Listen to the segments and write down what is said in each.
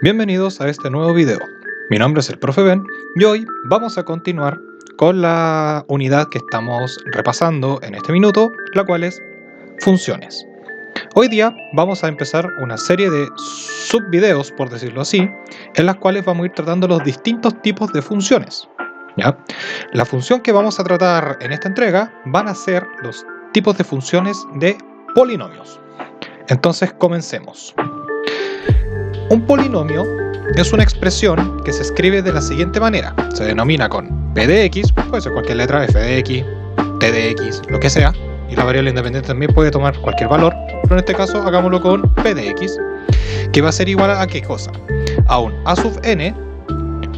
Bienvenidos a este nuevo video. Mi nombre es el Profe Ben y hoy vamos a continuar con la unidad que estamos repasando en este minuto, la cual es funciones. Hoy día vamos a empezar una serie de subvideos, por decirlo así, en las cuales vamos a ir tratando los distintos tipos de funciones. ¿Ya? La función que vamos a tratar en esta entrega van a ser los tipos de funciones de polinomios. Entonces comencemos. Un polinomio es una expresión que se escribe de la siguiente manera. Se denomina con p de x, puede ser cualquier letra, f de x, t de x, lo que sea, y la variable independiente también puede tomar cualquier valor, pero en este caso hagámoslo con p de x, que va a ser igual a ¿qué cosa? A un a sub n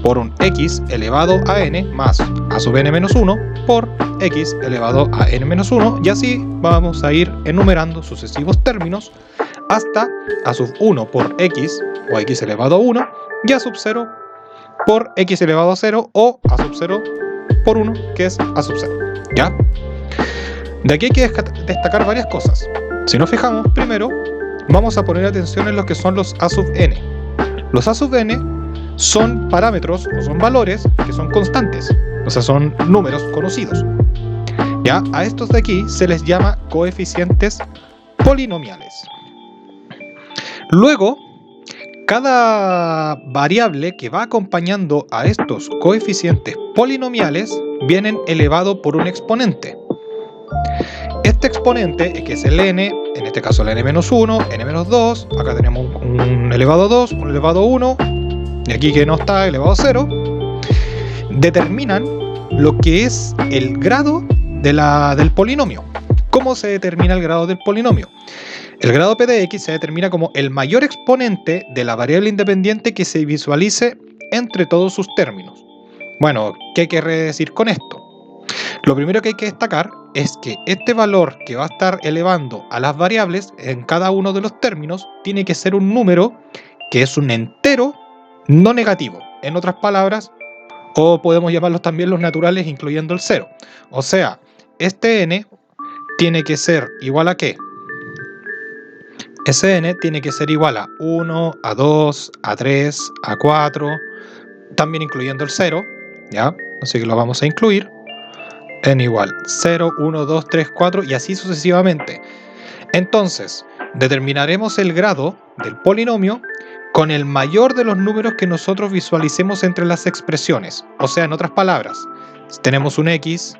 por un x elevado a n más a sub n menos 1 por x elevado a n menos 1, y así vamos a ir enumerando sucesivos términos hasta a sub 1 por x o x elevado a 1 y a sub 0 por x elevado a 0 o a sub 0 por 1, que es a sub 0. ¿Ya? De aquí hay que destacar varias cosas. Si nos fijamos, primero vamos a poner atención en lo que son los a sub n. Los a sub n son parámetros o son valores que son constantes, o sea, son números conocidos. ¿Ya? A estos de aquí se les llama coeficientes polinomiales. Luego, cada variable que va acompañando a estos coeficientes polinomiales vienen elevado por un exponente. Este exponente, que es el n, en este caso el n-1, n-2, acá tenemos un elevado a 2, un elevado a 1, y aquí que no está elevado a 0, determinan lo que es el grado del polinomio. ¿Cómo se determina el grado del polinomio? El grado p de x se determina como el mayor exponente de la variable independiente que se visualice entre todos sus términos. Bueno, ¿qué quiere decir con esto? Lo primero que hay que destacar es que este valor que va a estar elevando a las variables en cada uno de los términos tiene que ser un número que es un entero no negativo. En otras palabras, o podemos llamarlos también los naturales incluyendo el 0. O sea, este n tiene que ser igual a ¿qué? Ese n tiene que ser igual a 1, a 2, a 3, a 4, también incluyendo el 0, ¿ya? Así que lo vamos a incluir. N igual 0, 1, 2, 3, 4 y así sucesivamente. Entonces, determinaremos el grado del polinomio con el mayor de los números que nosotros visualicemos entre las expresiones. O sea, en otras palabras, si tenemos un x,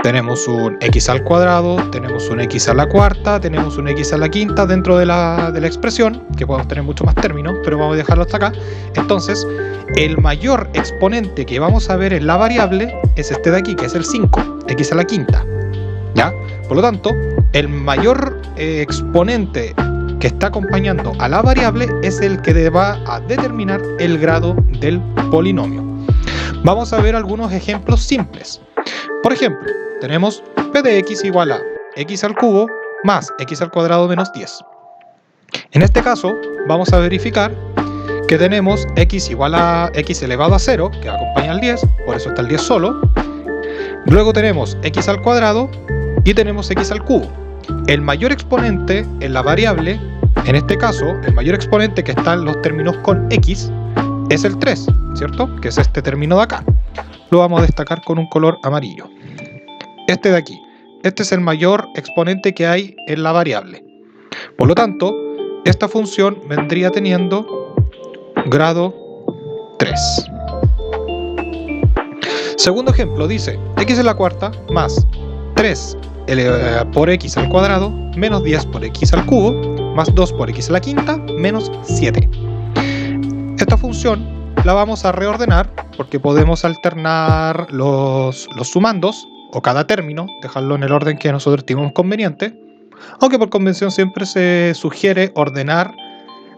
tenemos un x al cuadrado, tenemos un x a la cuarta, tenemos un x a la quinta dentro de la expresión, que podemos tener mucho más términos, pero vamos a dejarlo hasta acá. Entonces, el mayor exponente que vamos a ver en la variable es este de aquí, que es el 5, x a la quinta. ¿Ya? Por lo tanto, el mayor exponente que está acompañando a la variable es el que va a determinar el grado del polinomio. Vamos a ver algunos ejemplos simples. Por ejemplo, tenemos p de x igual a x al cubo más x al cuadrado menos 10. En este caso, vamos a verificar que tenemos x igual a x elevado a 0, que acompaña al 10, por eso está el 10 solo. Luego tenemos x al cuadrado y tenemos x al cubo. El mayor exponente en la variable, en este caso, el mayor exponente que está en los términos con x, es el 3, ¿cierto? Que es este término de acá. Lo vamos a destacar con un color amarillo. Este de aquí. Este es el mayor exponente que hay en la variable. Por lo tanto, esta función vendría teniendo grado 3. Segundo ejemplo dice x a la cuarta más 3 por x al cuadrado menos 10 por x al cubo más 2 por x a la quinta menos 7. Esta función la vamos a reordenar porque podemos alternar los sumandos o cada término, dejarlo en el orden que nosotros estimamos conveniente, aunque por convención siempre se sugiere ordenar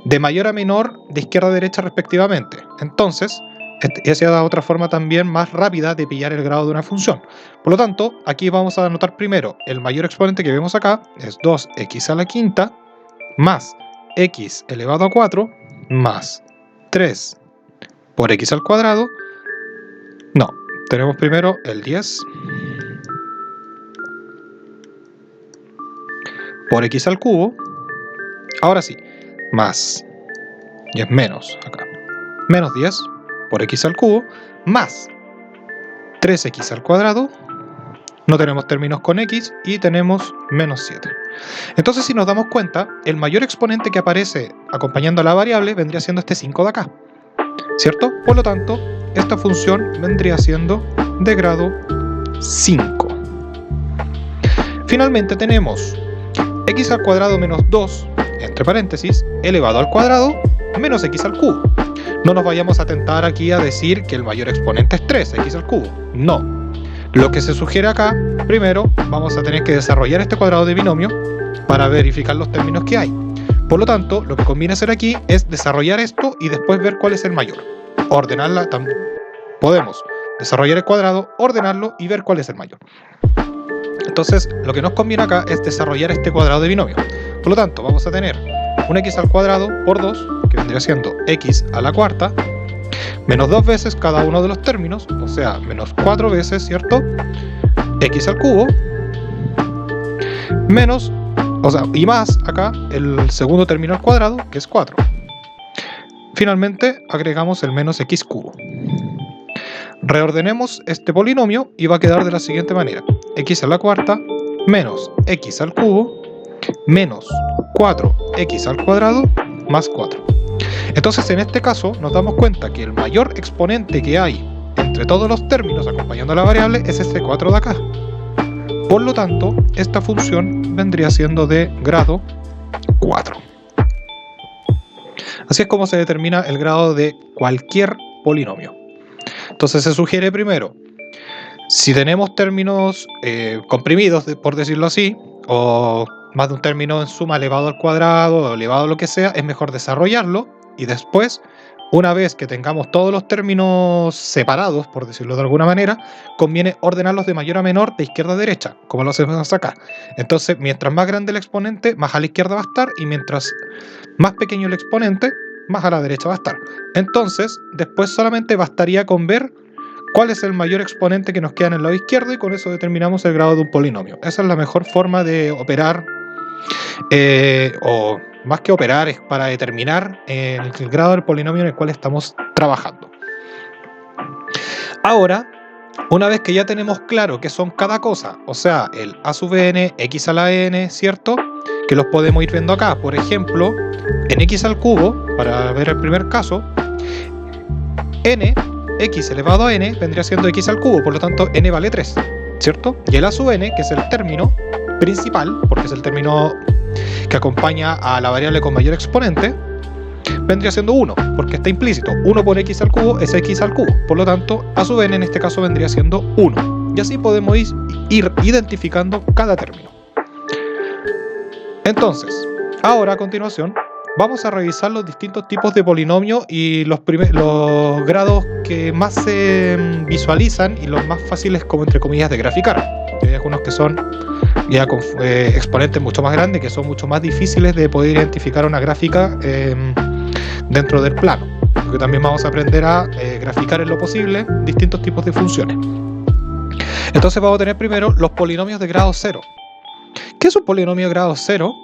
de mayor a menor de izquierda a derecha respectivamente. Entonces, esa es otra forma también más rápida de pillar el grado de una función. Por lo tanto, aquí vamos a anotar primero el mayor exponente que vemos acá, es 2x a la quinta, más x elevado a 4, más 3 por x al cuadrado. No, tenemos primero el 10 por x al cubo. Ahora sí, más y es menos acá. Menos 10 por x al cubo, más 3x al cuadrado. No tenemos términos con x y tenemos menos 7. Entonces, si nos damos cuenta, el mayor exponente que aparece acompañando a la variable vendría siendo este 5 de acá, ¿cierto? Por lo tanto, esta función vendría siendo de grado 5. Finalmente tenemos x al cuadrado menos 2, entre paréntesis, elevado al cuadrado, menos x al cubo. No nos vayamos a tentar aquí a decir que el mayor exponente es 3, x al cubo. No. Lo que se sugiere acá, primero, vamos a tener que desarrollar este cuadrado de binomio para verificar los términos que hay. Por lo tanto, lo que conviene hacer aquí es desarrollar esto y después ver cuál es el mayor. Ordenarla también. Podemos desarrollar el cuadrado, ordenarlo y ver cuál es el mayor. Entonces, lo que nos conviene acá es desarrollar este cuadrado de binomio. Por lo tanto, vamos a tener un x al cuadrado por 2, que vendría siendo x a la cuarta, menos 2 veces cada uno de los términos, o sea, menos 4 veces, ¿cierto? X al cubo, menos, o sea, y más acá el segundo término al cuadrado, que es 4. Finalmente, agregamos el menos x cubo. Reordenemos este polinomio y va a quedar de la siguiente manera. X a la cuarta, menos x al cubo, menos 4x al cuadrado, más 4. Entonces, en este caso, nos damos cuenta que el mayor exponente que hay entre todos los términos acompañando a la variable es este 4 de acá. Por lo tanto, esta función vendría siendo de grado 4. Así es como se determina el grado de cualquier polinomio. Entonces, se sugiere primero, si tenemos términos comprimidos, por decirlo así, o más de un término en suma elevado al cuadrado o elevado a lo que sea, es mejor desarrollarlo. Y después, una vez que tengamos todos los términos separados, por decirlo de alguna manera, conviene ordenarlos de mayor a menor, de izquierda a derecha, como lo hacemos acá. Entonces, mientras más grande el exponente, más a la izquierda va a estar, y mientras más pequeño el exponente, más a la derecha va a estar. Entonces, después solamente bastaría con ver cuál es el mayor exponente que nos queda en el lado izquierdo, y con eso determinamos el grado de un polinomio. Esa es la mejor forma de operar, o más que operar, es para determinar el grado del polinomio en el cual estamos trabajando. Ahora, una vez que ya tenemos claro qué son cada cosa, o sea, el a sub n, x a la n, ¿cierto? Que los podemos ir viendo acá. Por ejemplo, en x al cubo, para ver el primer caso, n, x elevado a n, vendría siendo x al cubo, por lo tanto n vale 3, ¿cierto? Y el a sub n, que es el término principal, porque es el término que acompaña a la variable con mayor exponente, vendría siendo 1, porque está implícito. 1 por x al cubo es x al cubo. Por lo tanto, a sub n en este caso vendría siendo 1. Y así podemos ir identificando cada término. Entonces, ahora a continuación, vamos a revisar los distintos tipos de polinomio y los grados que más se visualizan y los más fáciles, como entre comillas, de graficar. Hay algunos que son ya con exponentes mucho más grandes, que son mucho más difíciles de poder identificar una gráfica dentro del plano, porque también vamos a aprender a graficar en lo posible distintos tipos de funciones. Entonces vamos a tener primero los polinomios de grado 0. ¿Qué es un polinomio de grado 0?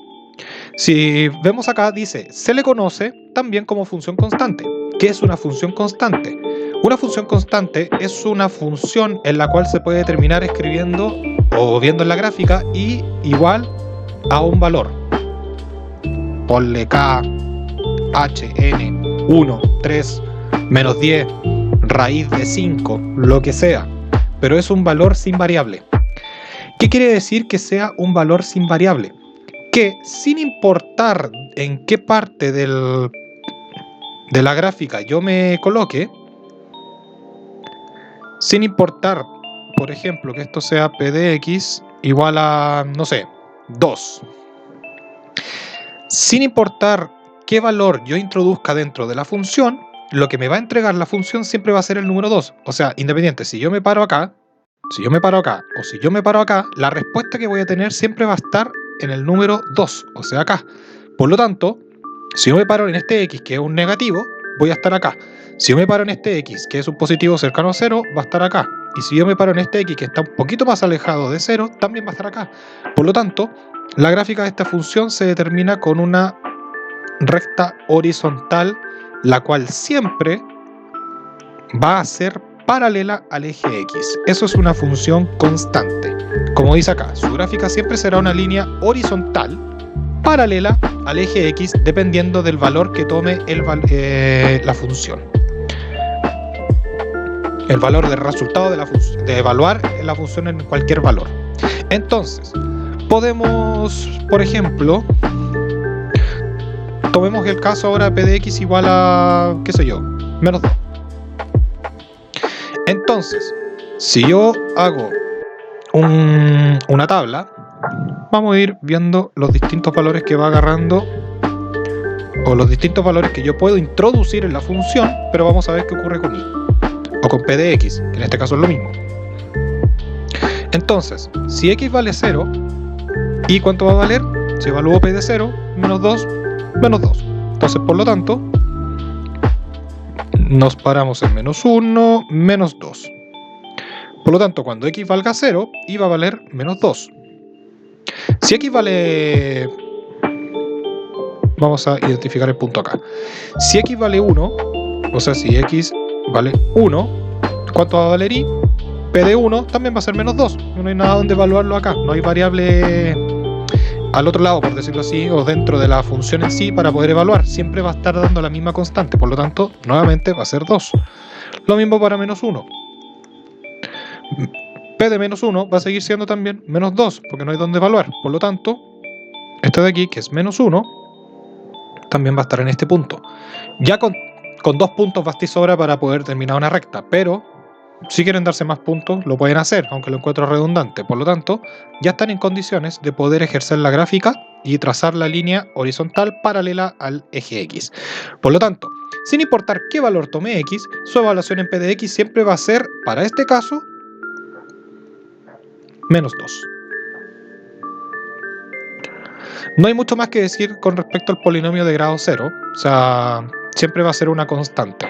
Si vemos acá, dice, se le conoce también como función constante. ¿Qué es una función constante? Una función constante es una función en la cual se puede determinar escribiendo o viendo en la gráfica y igual a un valor. Ponle k, h, n, 1, 3, menos 10, raíz de 5, lo que sea. Pero es un valor sin variable. ¿Qué quiere decir que sea un valor sin variable? Que sin importar en qué parte de la gráfica yo me coloque, sin importar, por ejemplo, que esto sea p de x igual a, no sé, 2. Sin importar qué valor yo introduzca dentro de la función, lo que me va a entregar la función siempre va a ser el número 2. O sea, independiente, si yo me paro acá, o si yo me paro acá, la respuesta que voy a tener siempre va a estar en el número 2, o sea, acá. Por lo tanto, si yo me paro en este x, que es un negativo, voy a estar acá. Si yo me paro en este x, que es un positivo cercano a 0, va a estar acá. Y si yo me paro en este x, que está un poquito más alejado de 0, también va a estar acá. Por lo tanto, la gráfica de esta función se determina con una recta horizontal la cual siempre va a ser paralela al eje X. Eso es una función constante. Como dice acá, su gráfica siempre será una línea horizontal paralela al eje X dependiendo del valor que tome la función. El valor del resultado de evaluar la función en cualquier valor. Entonces, podemos, por ejemplo, tomemos el caso ahora p de x igual a, qué sé yo, menos 2. Entonces, si yo hago una tabla, vamos a ir viendo los distintos valores que va agarrando o los distintos valores que yo puedo introducir en la función, pero vamos a ver qué ocurre con y o con p de x, que en este caso es lo mismo. Entonces, si x vale 0, ¿y cuánto va a valer? Si evalúo p de 0, menos 2, menos 2. Entonces, por lo tanto, nos paramos en menos 1, menos 2. Por lo tanto, cuando x valga 0, y va a valer menos 2. Si x vale... Vamos a identificar el punto acá. Si x vale 1, o sea, si x vale 1, ¿cuánto va a valer y? P de 1 también va a ser menos 2. No hay nada donde evaluarlo acá. No hay variable al otro lado, por decirlo así, o dentro de la función en sí para poder evaluar. Siempre va a estar dando la misma constante. Por lo tanto, nuevamente va a ser 2. Lo mismo para menos 1. P de menos 1 va a seguir siendo también menos 2, porque no hay donde evaluar. Por lo tanto, esto de aquí, que es menos 1, también va a estar en este punto. Ya con 2 puntos basta y sobra para poder terminar una recta, pero si quieren darse más puntos, lo pueden hacer, aunque lo encuentro redundante. Por lo tanto, ya están en condiciones de poder ejercer la gráfica y trazar la línea horizontal paralela al eje X. Por lo tanto, sin importar qué valor tome X, su evaluación en P de X siempre va a ser, para este caso, menos 2. No hay mucho más que decir con respecto al polinomio de grado 0, o sea, siempre va a ser una constante.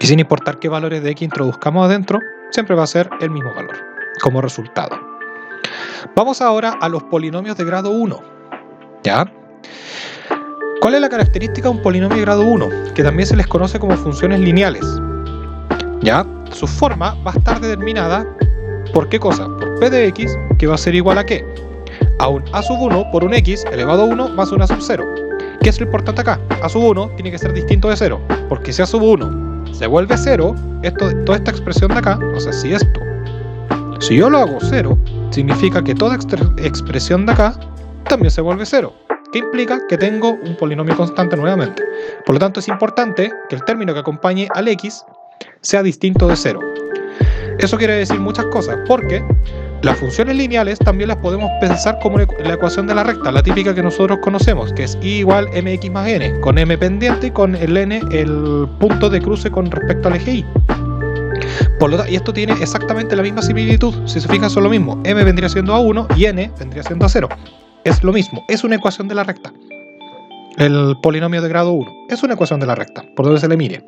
Y sin importar qué valores de x introduzcamos adentro, siempre va a ser el mismo valor, como resultado. Vamos ahora a los polinomios de grado 1, ¿ya? ¿Cuál es la característica de un polinomio de grado 1? Que también se les conoce como funciones lineales, ¿ya? Su forma va a estar determinada por ¿qué cosa? Por p de x, que va a ser igual a ¿qué? A un a sub 1 por un x elevado a 1 más un a sub 0. ¿Qué es lo importante acá? A sub 1 tiene que ser distinto de 0, porque si a sub 1 se vuelve 0, toda esta expresión de acá, o sea, si esto, si yo lo hago 0, significa que toda expresión de acá también se vuelve 0, que implica que tengo un polinomio constante nuevamente. Por lo tanto, es importante que el término que acompañe al x sea distinto de 0. Eso quiere decir muchas cosas, porque las funciones lineales también las podemos pensar como la ecuación de la recta, la típica que nosotros conocemos, que es y igual mx más n, con m pendiente y con el n el punto de cruce con respecto al eje y. Y esto tiene exactamente la misma similitud. Si se fijan, son lo mismo. M vendría siendo a 1 y n vendría siendo a 0. Es lo mismo, es una ecuación de la recta. El polinomio de grado 1 es una ecuación de la recta, por donde se le mire.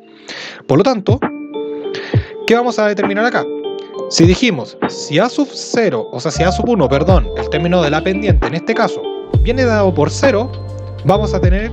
Por lo tanto, ¿qué vamos a determinar acá? Si dijimos, si a sub 0, o sea, si a sub 1, perdón, el término de la pendiente en este caso viene dado por 0, vamos a tener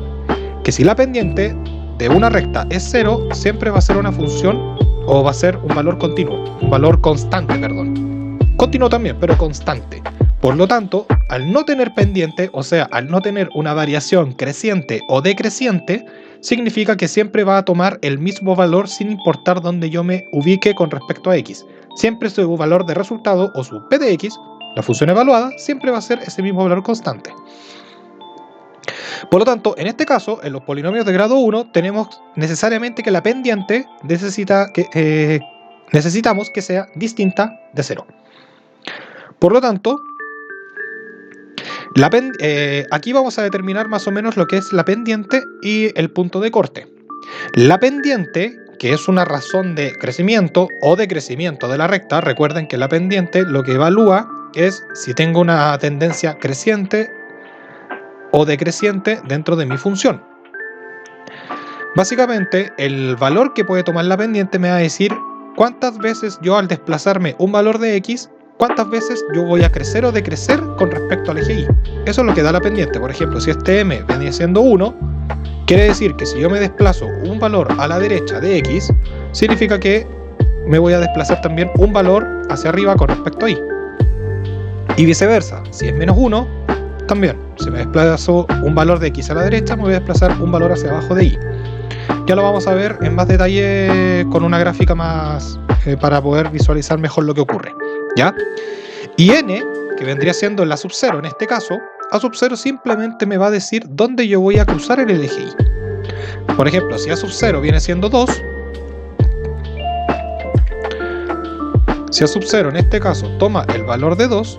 que si la pendiente de una recta es 0, siempre va a ser una función o va a ser un valor continuo, un valor constante, perdón. Continuo también, pero constante. Por lo tanto, al no tener pendiente, o sea, al no tener una variación creciente o decreciente, significa que siempre va a tomar el mismo valor sin importar dónde yo me ubique con respecto a x. Siempre su valor de resultado o su p de x, la función evaluada, siempre va a ser ese mismo valor constante. Por lo tanto, en este caso, en los polinomios de grado 1, tenemos necesariamente que la pendiente necesitamos que sea distinta de 0. Por lo tanto, aquí vamos a determinar más o menos lo que es la pendiente y el punto de corte. La pendiente, que es una razón de crecimiento o decrecimiento de la recta, recuerden que la pendiente lo que evalúa es si tengo una tendencia creciente o decreciente dentro de mi función. Básicamente, el valor que puede tomar la pendiente me va a decir cuántas veces yo al desplazarme un valor de x, cuántas veces yo voy a crecer o decrecer con respecto al eje Y. Eso es lo que da la pendiente. Por ejemplo, si este M viene siendo 1, quiere decir que si yo me desplazo un valor a la derecha de X, significa que me voy a desplazar también un valor hacia arriba con respecto a Y. Y viceversa, si es menos 1, también, si me desplazo un valor de X a la derecha, me voy a desplazar un valor hacia abajo de Y. Ya lo vamos a ver en más detalle con una gráfica más para poder visualizar mejor lo que ocurre, ¿ya? Y N, que vendría siendo la sub 0 en este caso, A sub 0 simplemente me va a decir dónde yo voy a cruzar en el eje Y. Por ejemplo, si A sub 0 viene siendo 2, si A sub 0 en este caso toma el valor de 2,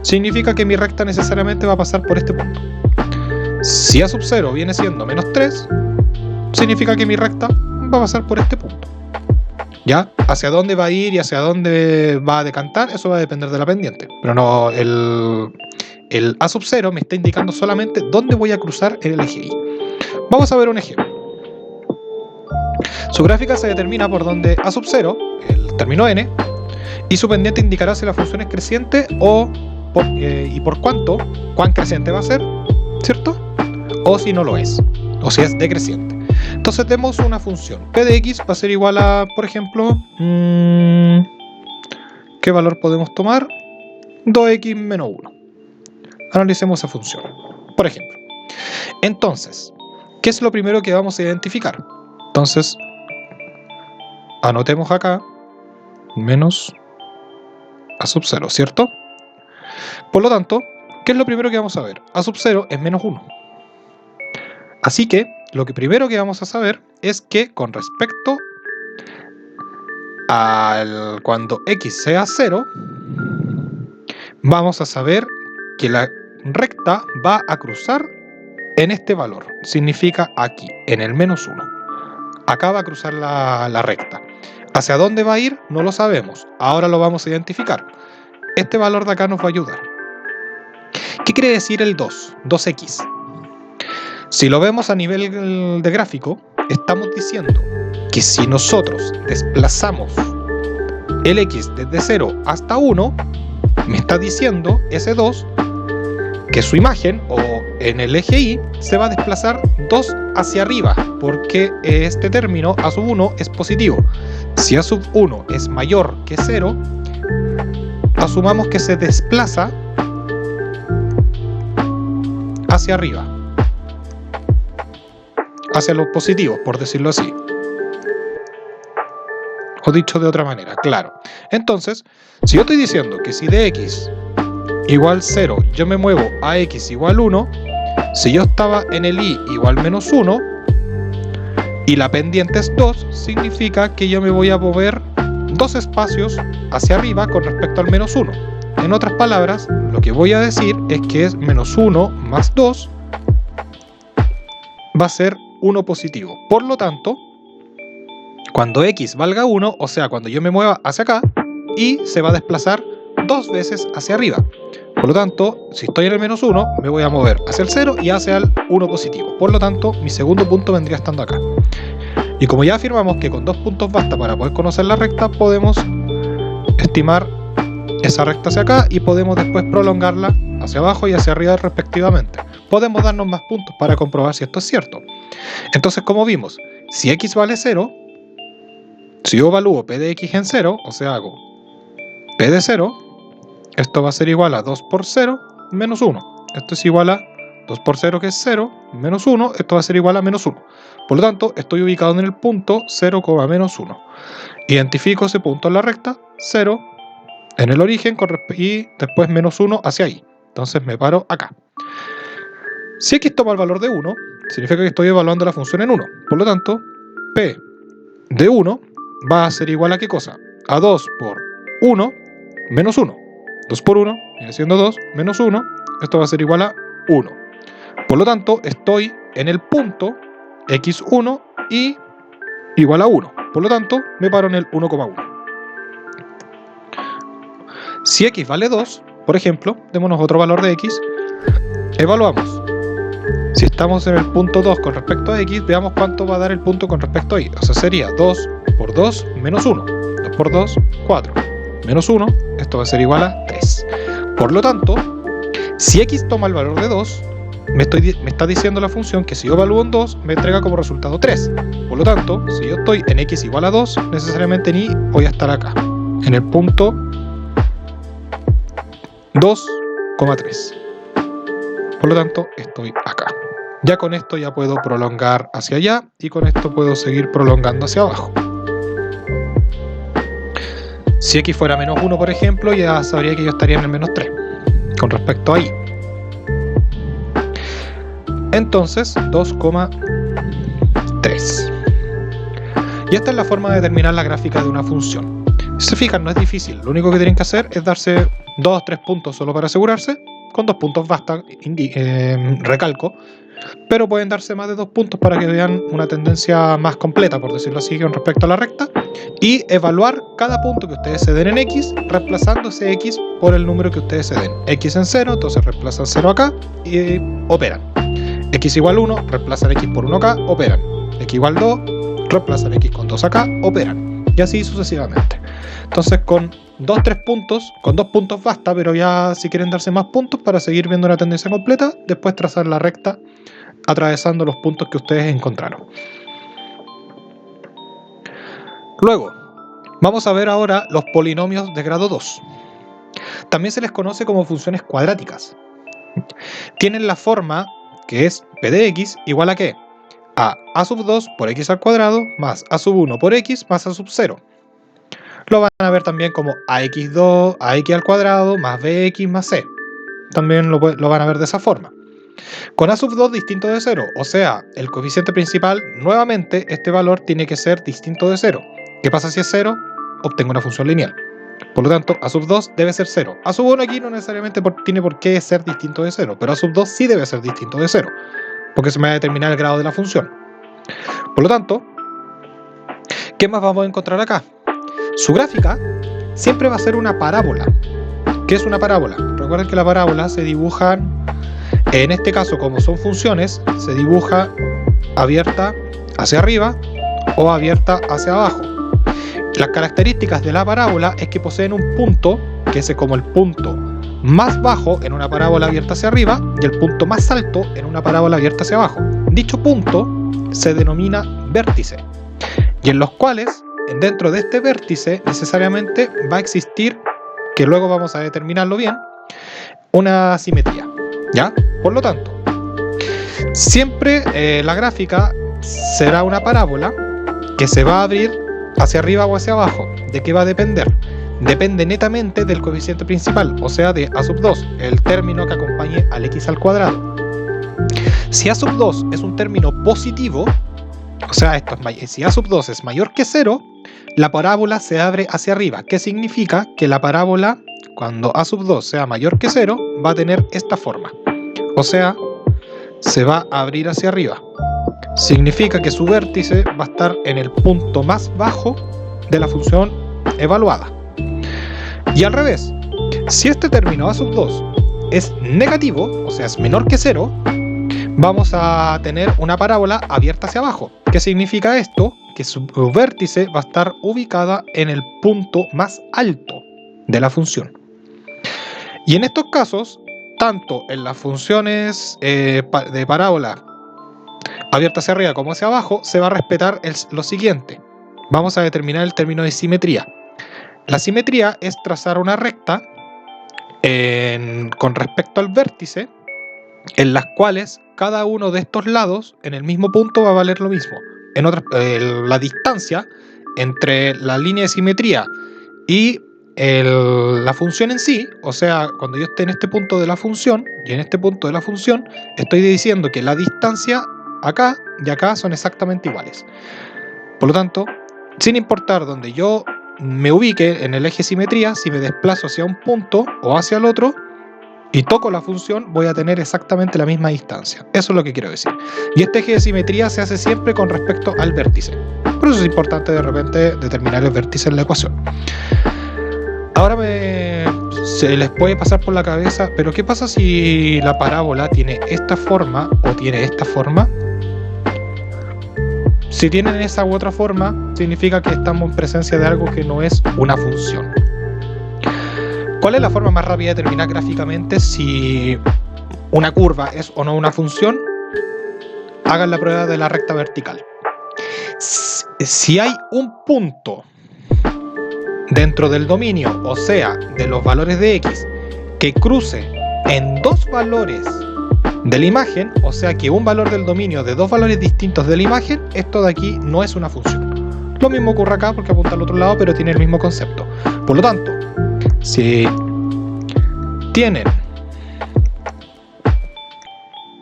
significa que mi recta necesariamente va a pasar por este punto. Si A sub 0 viene siendo menos 3, significa que mi recta va a pasar por este punto. ¿Ya? Hacia dónde va a ir y hacia dónde va a decantar, eso va a depender de la pendiente. Pero no, el A sub 0 me está indicando solamente dónde voy a cruzar en el eje Y. Vamos a ver un ejemplo. Su gráfica se determina por donde A sub 0, el término N, y su pendiente indicará si la función es creciente y por cuán creciente va a ser, ¿cierto? O si no lo es, o si es decreciente. Entonces tenemos una función, p de x va a ser igual a, por ejemplo, ¿qué valor podemos tomar? 2x menos 1. Analicemos esa función, por ejemplo. Entonces, ¿qué es lo primero que vamos a identificar? Entonces, anotemos acá, menos A sub 0, ¿cierto? Por lo tanto, ¿qué es lo primero que vamos a ver? A sub 0 es menos 1. Así que, lo que primero que vamos a saber es que con respecto al cuando x sea 0, vamos a saber que la recta va a cruzar en este valor. Significa aquí, en el menos 1. Acá va a cruzar la recta. ¿Hacia dónde va a ir? No lo sabemos. Ahora lo vamos a identificar. Este valor de acá nos va a ayudar. ¿Qué quiere decir el 2? 2x. Si lo vemos a nivel de gráfico, estamos diciendo que si nosotros desplazamos el x desde 0 hasta 1, me está diciendo ese 2 que su imagen o en el eje Y se va a desplazar 2 hacia arriba, porque este término A sub 1 es positivo. Si A sub 1 es mayor que 0, asumamos que se desplaza hacia arriba, hacia los positivos, por decirlo así. O dicho de otra manera, claro. Entonces, si yo estoy diciendo que si de x igual 0, yo me muevo a x igual 1, si yo estaba en el y igual menos 1, y la pendiente es 2, significa que yo me voy a mover 2 espacios hacia arriba con respecto al menos 1. En otras palabras, lo que voy a decir es que es menos 1 más 2 va a ser 1 positivo. Por lo tanto, cuando x valga 1, o sea, cuando yo me mueva hacia acá, y se va a desplazar 2 veces hacia arriba. Por lo tanto, si estoy en el menos 1, me voy a mover hacia el 0 y hacia el 1 positivo. Por lo tanto, mi segundo punto vendría estando acá. Y como ya afirmamos que con 2 puntos basta para poder conocer la recta, podemos estimar esa recta hacia acá y podemos después prolongarla hacia abajo y hacia arriba respectivamente. Podemos darnos más puntos para comprobar si esto es cierto. Entonces, como vimos, si x vale 0, si yo evalúo p de x en 0, o sea, hago p de 0, esto va a ser igual a 2 por 0 menos 1. Esto es igual a 2 por 0, que es 0, menos 1, esto va a ser igual a menos 1. Por lo tanto, estoy ubicado en el punto 0, menos 1. Identifico ese punto en la recta, 0 en el origen y después menos 1 hacia ahí. Entonces me paro acá. Si x toma el valor de 1, significa que estoy evaluando la función en 1. Por lo tanto, p de 1 va a ser igual a ¿qué cosa? A 2 por 1 menos 1. 2 por 1 viene siendo 2 menos 1. Esto va a ser igual a 1. Por lo tanto, estoy en el punto x1 y igual a 1. Por lo tanto, me paro en el 1,1. Si x vale 2, por ejemplo, démonos otro valor de x, evaluamos. Si estamos en el punto 2 con respecto a x, veamos cuánto va a dar el punto con respecto a y. O sea, sería 2 por 2 menos 1. 2 por 2, 4. menos 1, esto va a ser igual a 3. Por lo tanto, si x toma el valor de 2, me está diciendo la función que si yo evalúo en 2, me entrega como resultado 3. Por lo tanto, si yo estoy en x igual a 2, necesariamente ni voy a estar acá, en el punto 2,3. Por lo tanto, estoy acá. Ya con esto ya puedo prolongar hacia allá y con esto puedo seguir prolongando hacia abajo. Si x fuera menos 1, por ejemplo, ya sabría que yo estaría en el menos 3 con respecto a y. Entonces, 2,3. Y esta es la forma de determinar la gráfica de una función. Si se fijan, no es difícil. Lo único que tienen que hacer es darse 2 o 3 puntos solo para asegurarse. Con 2 puntos basta, recalco. Pero pueden darse más de 2 puntos para que vean una tendencia más completa, por decirlo así, con respecto a la recta. Y evaluar cada punto que ustedes se den en x, reemplazando ese x por el número que ustedes se den. X en 0, entonces reemplazan 0 acá y operan. X igual 1, reemplazan x por 1 acá, operan. X igual 2, reemplazan x con 2 acá, operan. Y así sucesivamente. Entonces con 2 puntos basta, pero ya si quieren darse más puntos para seguir viendo una tendencia completa, después trazar la recta atravesando los puntos que ustedes encontraron. Luego, vamos a ver ahora los polinomios de grado 2. También se les conoce como funciones cuadráticas. Tienen la forma que es p de x igual a ¿qué? A sub 2 por x al cuadrado más a sub 1 por x más a sub 0. Lo van a ver también como ax2, ax al cuadrado más bx más c. También lo van a ver de esa forma. Con a sub 2 distinto de 0, o sea, el coeficiente principal, nuevamente este valor tiene que ser distinto de 0. ¿Qué pasa si es 0? Obtengo una función lineal. Por lo tanto, a sub 2 debe ser 0. A sub 1 aquí no necesariamente tiene por qué ser distinto de 0, pero a sub 2 sí debe ser distinto de 0, porque se me va a determinar el grado de la función. Por lo tanto, ¿qué más vamos a encontrar acá? Su gráfica siempre va a ser una parábola. ¿Qué es una parábola? Recuerden que la parábola se dibujan, en este caso como son funciones, se dibuja abierta hacia arriba o abierta hacia abajo. Las características de la parábola es que poseen un punto, que es como el punto más bajo en una parábola abierta hacia arriba y el punto más alto en una parábola abierta hacia abajo. Dicho punto se denomina vértice, y en los cuales, dentro de este vértice, necesariamente va a existir, que luego vamos a determinarlo bien, una simetría, ¿ya? Por lo tanto, siempre la gráfica será una parábola que se va a abrir hacia arriba o hacia abajo. ¿De qué va a depender? Depende netamente del coeficiente principal, o sea de a sub 2, el término que acompañe al x al cuadrado. Si a sub 2 es un término positivo, o sea, si a sub 2 es mayor que 0, la parábola se abre hacia arriba. ¿Qué significa? Que la parábola, cuando a sub 2 sea mayor que 0, va a tener esta forma. O sea, se va a abrir hacia arriba. Significa que su vértice va a estar en el punto más bajo de la función evaluada. Y al revés, si este término a sub 2 es negativo, o sea es menor que 0, vamos a tener una parábola abierta hacia abajo. ¿Qué significa esto? Que su vértice va a estar ubicada en el punto más alto de la función. Y en estos casos, tanto en las funciones de parábola abierta hacia arriba como hacia abajo, se va a respetar lo siguiente. Vamos a determinar el término de simetría. La simetría es trazar una recta con respecto al vértice, en las cuales cada uno de estos lados en el mismo punto va a valer lo mismo. La distancia entre la línea de simetría y la función en sí, o sea, cuando yo esté en este punto de la función y en este punto de la función, estoy diciendo que la distancia acá y acá son exactamente iguales. Por lo tanto, sin importar donde yo me ubique en el eje simetría, si me desplazo hacia un punto o hacia el otro y toco la función, voy a tener exactamente la misma distancia. Eso es lo que quiero decir. Y este eje de simetría se hace siempre con respecto al vértice. Por eso es importante de repente determinar el vértice en la ecuación. Ahora se les puede pasar por la cabeza, pero ¿qué pasa si la parábola tiene esta forma o tiene esta forma? Si tienen esa u otra forma, significa que estamos en presencia de algo que no es una función. ¿Cuál es la forma más rápida de determinar gráficamente si una curva es o no una función? Hagan la prueba de la recta vertical. Si hay un punto dentro del dominio, o sea, de los valores de x, que cruce en dos valores de la imagen, o sea que un valor del dominio de dos valores distintos de la imagen, esto de aquí no es una función. Lo mismo ocurre acá porque apunta al otro lado, pero tiene el mismo concepto. Por lo tanto, si tienen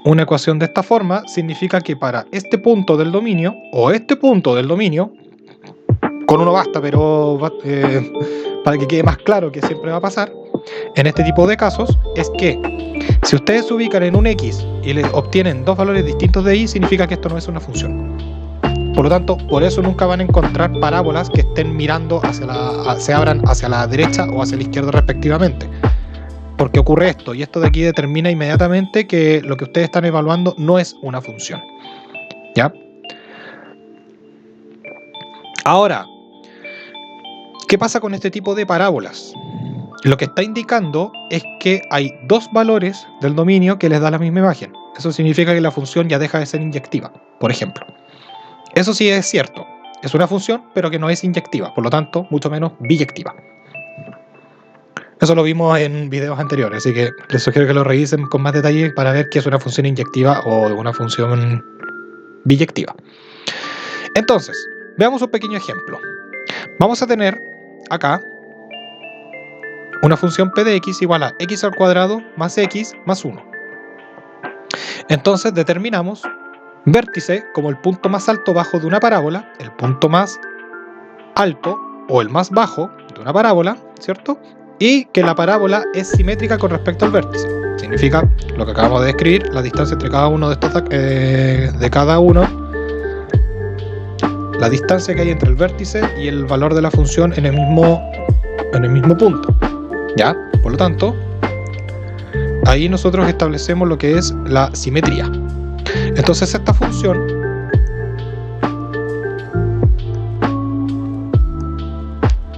una ecuación de esta forma, significa que para este punto del dominio, o este punto del dominio, con uno basta, pero para que quede más claro que siempre va a pasar, en este tipo de casos, es que si ustedes se ubican en un x y le obtienen dos valores distintos de y, significa que esto no es una función. Por lo tanto, por eso nunca van a encontrar parábolas que estén mirando se abran hacia la derecha o hacia la izquierda respectivamente. Porque ocurre esto, y esto de aquí determina inmediatamente que lo que ustedes están evaluando no es una función. ¿Ya? Ahora, ¿qué pasa con este tipo de parábolas? Lo que está indicando es que hay dos valores del dominio que les da la misma imagen. Eso significa que la función ya deja de ser inyectiva, por ejemplo. Eso sí es cierto, es una función, pero que no es inyectiva, por lo tanto, mucho menos biyectiva. Eso lo vimos en videos anteriores, así que les sugiero que lo revisen con más detalle para ver qué es una función inyectiva o una función biyectiva. Entonces, veamos un pequeño ejemplo. Vamos a tener acá una función p de x igual a x al cuadrado más x más 1. Entonces determinamos vértice como el punto más alto bajo de una parábola, el punto más alto o el más bajo de una parábola, ¿cierto? Y que la parábola es simétrica con respecto al vértice. Significa lo que acabamos de describir, la distancia entre cada uno de estos la distancia que hay entre el vértice y el valor de la función en el mismo punto. ¿Ya? Por lo tanto, ahí nosotros establecemos lo que es la simetría. Entonces esta función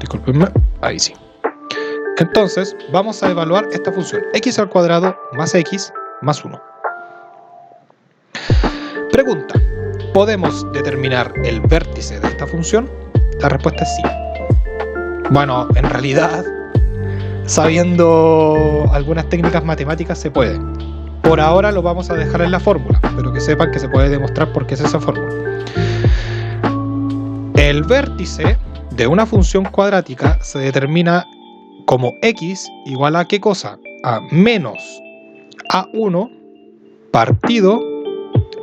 discúlpenme, ahí sí. Entonces vamos a evaluar esta función x al cuadrado más x más 1. Pregunta: ¿podemos determinar el vértice de esta función? La respuesta es sí. Bueno, en realidad, sabiendo algunas técnicas matemáticas se puede. Por ahora lo vamos a dejar en la fórmula, pero que sepan que se puede demostrar por qué es esa fórmula. El vértice de una función cuadrática se determina como x igual a ¿qué cosa? A menos a1 partido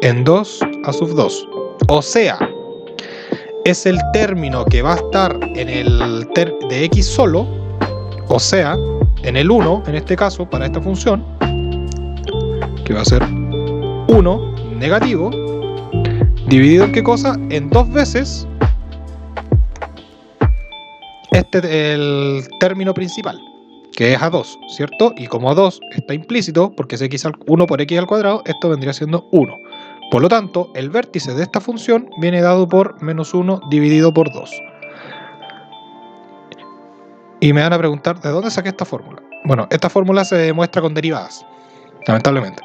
en 2 a sub 2. O sea, es el término que va a estar en el de x solo, o sea, en el 1, en este caso, para esta función, que va a ser 1 negativo, dividido en ¿qué cosa? En 2 veces el término principal, que es a2, ¿cierto? Y como a2 está implícito, porque es 1 por x al cuadrado, esto vendría siendo 1. Por lo tanto, el vértice de esta función viene dado por menos 1 dividido por 2. Y me van a preguntar, ¿de dónde saqué esta fórmula? Bueno, esta fórmula se demuestra con derivadas, lamentablemente.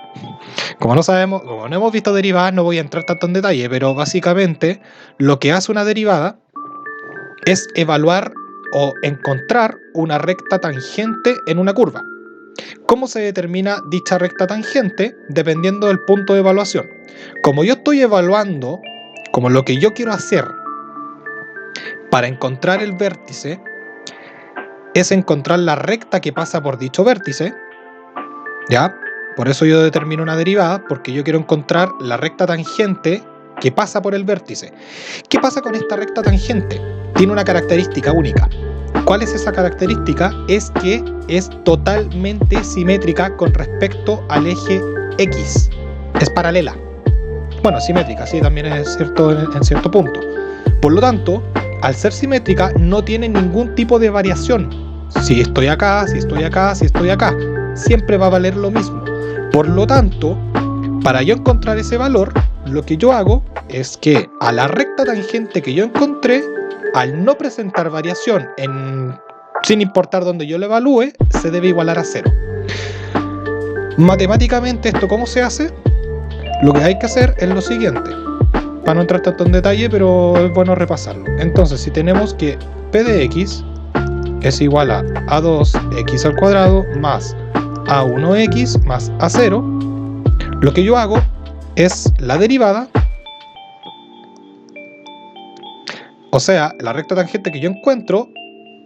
Como no hemos visto derivadas, no voy a entrar tanto en detalle, pero básicamente lo que hace una derivada es evaluar o encontrar una recta tangente en una curva. ¿Cómo se determina dicha recta tangente? Dependiendo del punto de evaluación. Como yo estoy evaluando, como lo que yo quiero hacer para encontrar el vértice es encontrar la recta que pasa por dicho vértice, ¿ya? Por eso yo determino una derivada, porque yo quiero encontrar la recta tangente que pasa por el vértice. ¿Qué pasa con esta recta tangente? Tiene una característica única. ¿Cuál es esa característica? Es que es totalmente simétrica con respecto al eje X. Es paralela. Bueno, simétrica, sí, también es cierto en cierto punto. Por lo tanto, al ser simétrica, no tiene ningún tipo de variación. Si estoy acá, si estoy acá, si estoy acá, siempre va a valer lo mismo. Por lo tanto, para yo encontrar ese valor, lo que yo hago es que a la recta tangente que yo encontré, al no presentar variación en sin importar dónde yo lo evalúe, se debe igualar a 0. Matemáticamente, ¿esto cómo se hace? Lo que hay que hacer es lo siguiente, para no entrar tanto en detalle, pero es bueno repasarlo. Entonces, si tenemos que p de x es igual a a2x al cuadrado más a1x más a0, lo que yo hago es la derivada, o sea, la recta tangente que yo encuentro,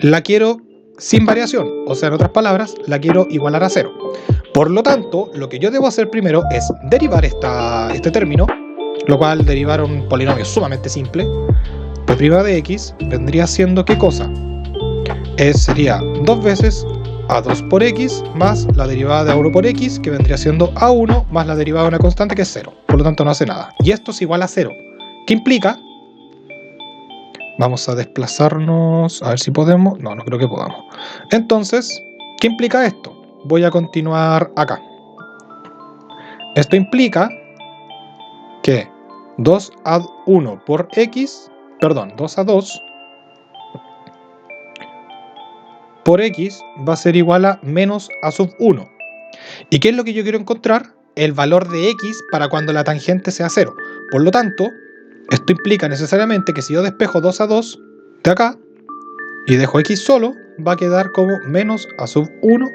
la quiero sin variación, o sea, en otras palabras, la quiero igualar a 0. Por lo tanto, lo que yo debo hacer primero es derivar este término, lo cual derivar un polinomio sumamente simple. P' de x vendría siendo ¿qué cosa? Sería 2 veces a2 por x más la derivada de a1 por x, que vendría siendo a1 más la derivada de una constante que es 0. Por lo tanto no hace nada. Y esto es igual a 0. ¿Qué implica? Vamos a desplazarnos, a ver si podemos. No creo que podamos. Entonces, ¿qué implica esto? Voy a continuar acá. Esto implica que 2 a 1 por x, perdón, 2 a 2 por x va a ser igual a menos a sub 1. ¿Y qué es lo que yo quiero encontrar? El valor de x para cuando la tangente sea 0. Por lo tanto, esto implica necesariamente que si yo despejo 2 a 2 de acá y dejo x solo, va a quedar como menos a sub 1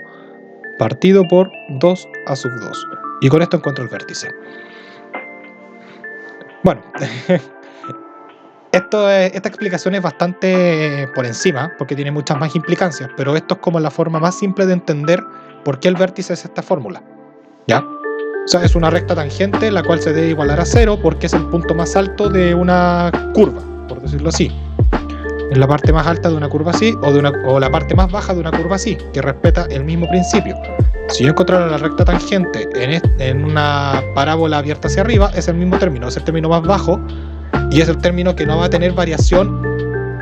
partido por 2 a sub 2. Y con esto encuentro el vértice. Bueno, esta explicación es bastante por encima, porque tiene muchas más implicancias, pero esto es como la forma más simple de entender por qué el vértice es esta fórmula. ¿Ya? O sea, es una recta tangente la cual se debe igualar a 0 porque es el punto más alto de una curva, por decirlo así. Es la parte más alta de una curva así o la parte más baja de una curva así, que respeta el mismo principio. Si yo encontrara la recta tangente en una parábola abierta hacia arriba, es el mismo término, es el término más bajo y es el término que no va a tener variación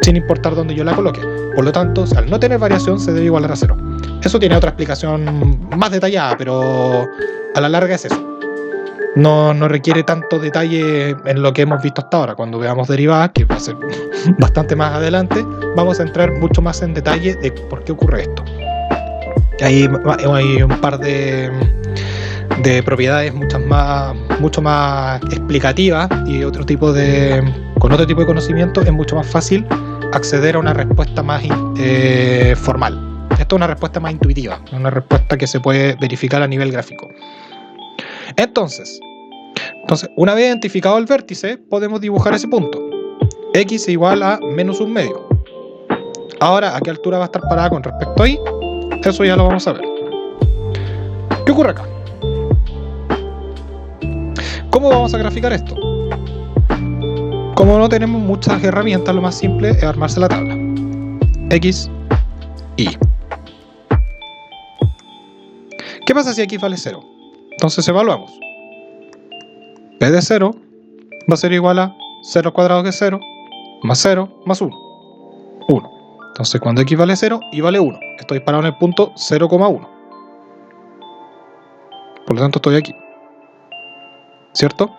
sin importar dónde yo la coloque. Por lo tanto, al no tener variación, se debe igualar a 0. Eso tiene otra explicación más detallada, pero a la larga es eso. No requiere tanto detalle en lo que hemos visto hasta ahora. Cuando veamos derivadas, que va a ser bastante más adelante, vamos a entrar mucho más en detalle de por qué ocurre esto. Hay un par de propiedades mucho más explicativas y con otro tipo de conocimiento es mucho más fácil acceder a una respuesta más formal. Esto es una respuesta más intuitiva, una respuesta que se puede verificar a nivel gráfico. Entonces, una vez identificado el vértice, podemos dibujar ese punto. X es igual a menos un medio. Ahora, ¿a qué altura va a estar parada con respecto a Y? Eso ya lo vamos a ver. ¿Qué ocurre acá? ¿Cómo vamos a graficar esto? Como no tenemos muchas herramientas, lo más simple es armarse la tabla. X, Y. ¿Qué pasa si X vale 0? Entonces evaluamos. P de 0 va a ser igual a 0 al cuadrado que es 0, más 0, más 1. 1. Entonces cuando X vale 0, Y vale 1. Estoy parado en el punto 0,1. Por lo tanto estoy aquí. ¿Cierto?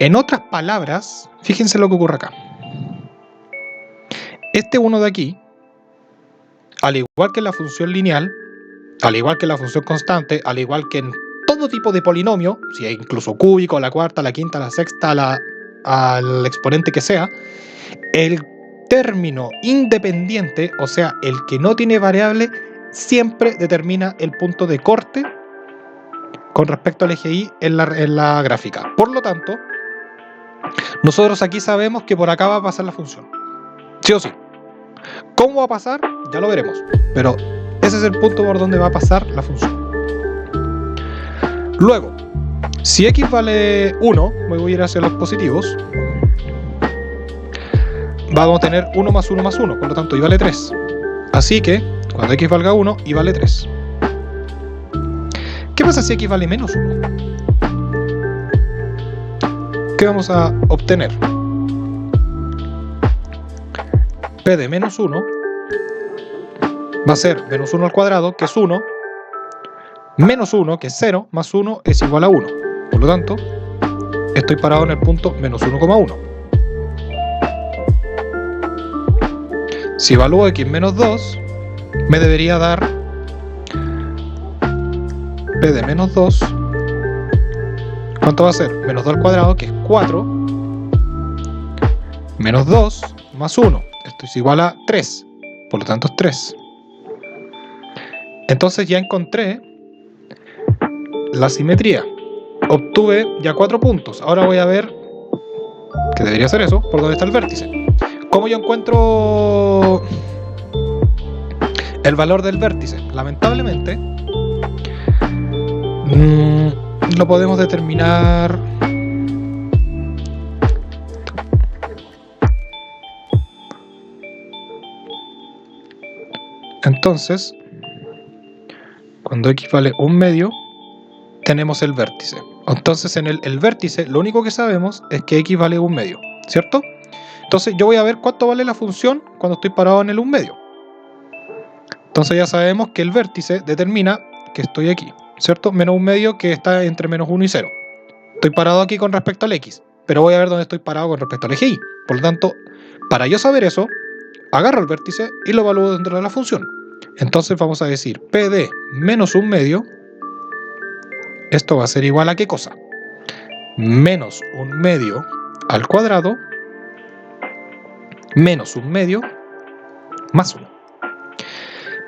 En otras palabras, fíjense lo que ocurre acá. Este 1 de aquí, al igual que la función lineal, al igual que la función constante, al igual que en todo tipo de polinomio, si hay incluso cúbico, la cuarta, la quinta, la sexta, al exponente que sea, el término independiente, o sea, el que no tiene variable, siempre determina el punto de corte con respecto al eje Y en la gráfica. Por lo tanto, nosotros aquí sabemos que por acá va a pasar la función. Sí o sí. ¿Cómo va a pasar? Ya lo veremos. Pero ese es el punto por donde va a pasar la función. Luego, si X vale 1, voy a ir hacia los positivos, vamos a tener 1 más 1 más 1, por lo tanto Y vale 3. Así que, cuando X valga 1, Y vale 3. ¿Qué pasa si X vale menos 1? ¿Qué vamos a obtener? P de menos 1 va a ser menos 1 al cuadrado, que es 1, menos 1, que es 0, más 1 es igual a 1. Por lo tanto, estoy parado en el punto menos 1,1. Si evalúo X menos 2, me debería dar P de menos 2. ¿Cuánto va a ser? Menos 2 al cuadrado, que es 4, menos 2, más 1. Esto es igual a 3, por lo tanto es 3. Entonces ya encontré la simetría. Obtuve ya 4 puntos. Ahora voy a ver, que debería ser eso, por dónde está el vértice. ¿Cómo yo encuentro el valor del vértice? Lamentablemente, lo podemos determinar entonces cuando x vale 1/2 tenemos el vértice. Entonces en el vértice lo único que sabemos es que x vale 1/2, ¿cierto? Entonces yo voy a ver cuánto vale la función cuando estoy parado en el 1/2. Entonces ya sabemos que el vértice determina que estoy aquí, ¿cierto? Menos 1/2, que está entre menos 1 y 0. Estoy parado aquí con respecto al x, pero voy a ver dónde estoy parado con respecto al eje y. Por lo tanto, para yo saber eso, agarro el vértice y lo evalúo dentro de la función. Entonces vamos a decir P de menos 1/2, esto va a ser igual a ¿qué cosa? Menos 1/2 al cuadrado menos 1/2 más 1.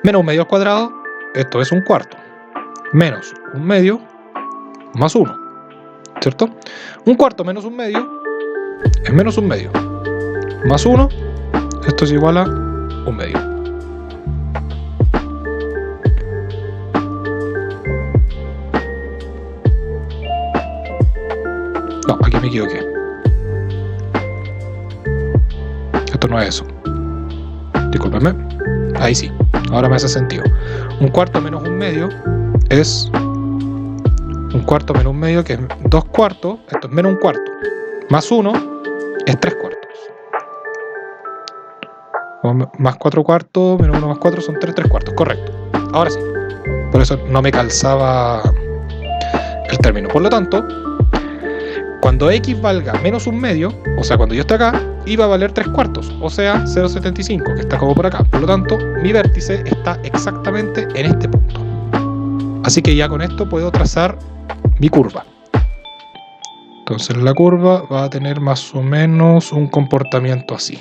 Menos 1/2 al cuadrado, esto es 1/4. Menos 1/2 más 1, ¿cierto? 1/4 menos 1/2 es menos 1/2 más 1, esto es igual a 1/2. No, aquí me equivoqué. Esto no es eso. Discúlpenme. Ahí sí, ahora me hace sentido. 1/4 menos 1/2 es 1/4 menos 1/2, que es 2/4. Esto es menos 1/4. Más 1 es 3/4. Más 4/4, menos 1 más 4 son 3/4. Correcto. Ahora sí. Por eso no me calzaba el término. Por lo tanto, cuando x valga menos 1/2, o sea, cuando yo esté acá, iba a valer 3/4, o sea, 0,75, que está como por acá. Por lo tanto, mi vértice está exactamente en este punto. Así que ya con esto puedo trazar mi curva. Entonces la curva va a tener más o menos un comportamiento así.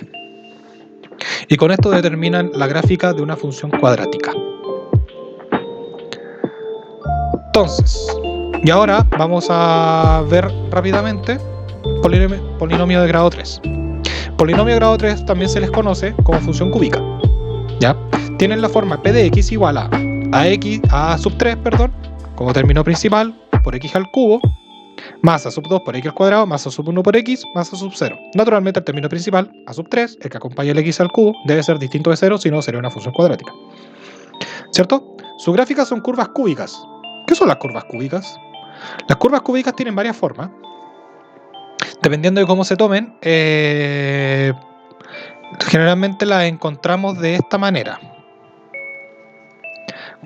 Y con esto determinan la gráfica de una función cuadrática. Entonces, y ahora vamos a ver rápidamente polinomio de grado 3. Polinomio de grado 3 también se les conoce como función cúbica. ¿Ya? Tienen la forma p de x igual a sub 3, como término principal, por x al cubo, más a sub 2 por x al cuadrado, más a sub 1 por x, más a sub 0. Naturalmente el término principal, a sub 3, el que acompaña el x al cubo, debe ser distinto de 0, si no sería una función cuadrática. ¿Cierto? Sus gráficas son curvas cúbicas. ¿Qué son las curvas cúbicas? Las curvas cúbicas tienen varias formas. Dependiendo de cómo se tomen, generalmente las encontramos de esta manera.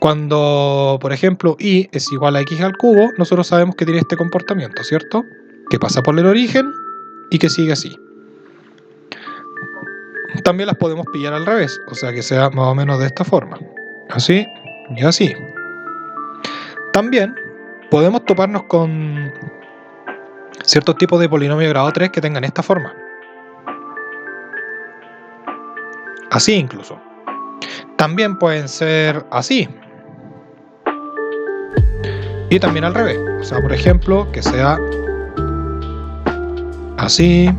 Cuando, por ejemplo, y es igual a x al cubo, nosotros sabemos que tiene este comportamiento, ¿cierto? Que pasa por el origen y que sigue así. También las podemos pillar al revés, o sea que sea más o menos de esta forma. Así y así. También podemos toparnos con ciertos tipos de polinomio de grado 3 que tengan esta forma. Así incluso. También pueden ser así. Y también al revés. O sea, por ejemplo, que sea así.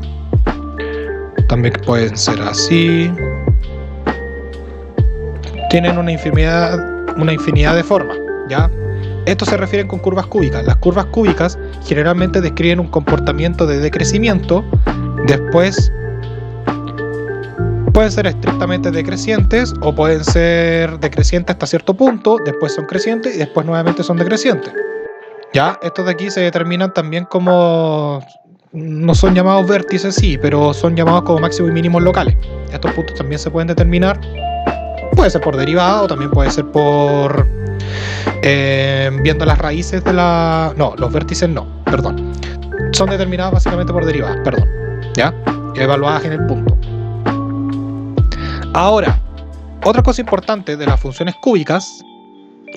También pueden ser así. Tienen una infinidad de formas, ¿ya? Esto se refieren con curvas cúbicas. Las curvas cúbicas generalmente describen un comportamiento de decrecimiento. Después pueden ser estrictamente decrecientes o pueden ser decrecientes hasta cierto punto, después son crecientes y después nuevamente son decrecientes. Ya, estos de aquí se determinan también como, no son llamados vértices, sí, pero son llamados como máximos y mínimos locales. Estos puntos también se pueden determinar, puede ser por derivada o también puede ser por viendo las raíces de la... No, los vértices no, perdón. Son determinados básicamente por derivadas, perdón. ¿Ya? Evaluadas en el punto. Ahora, Otra cosa importante de las funciones cúbicas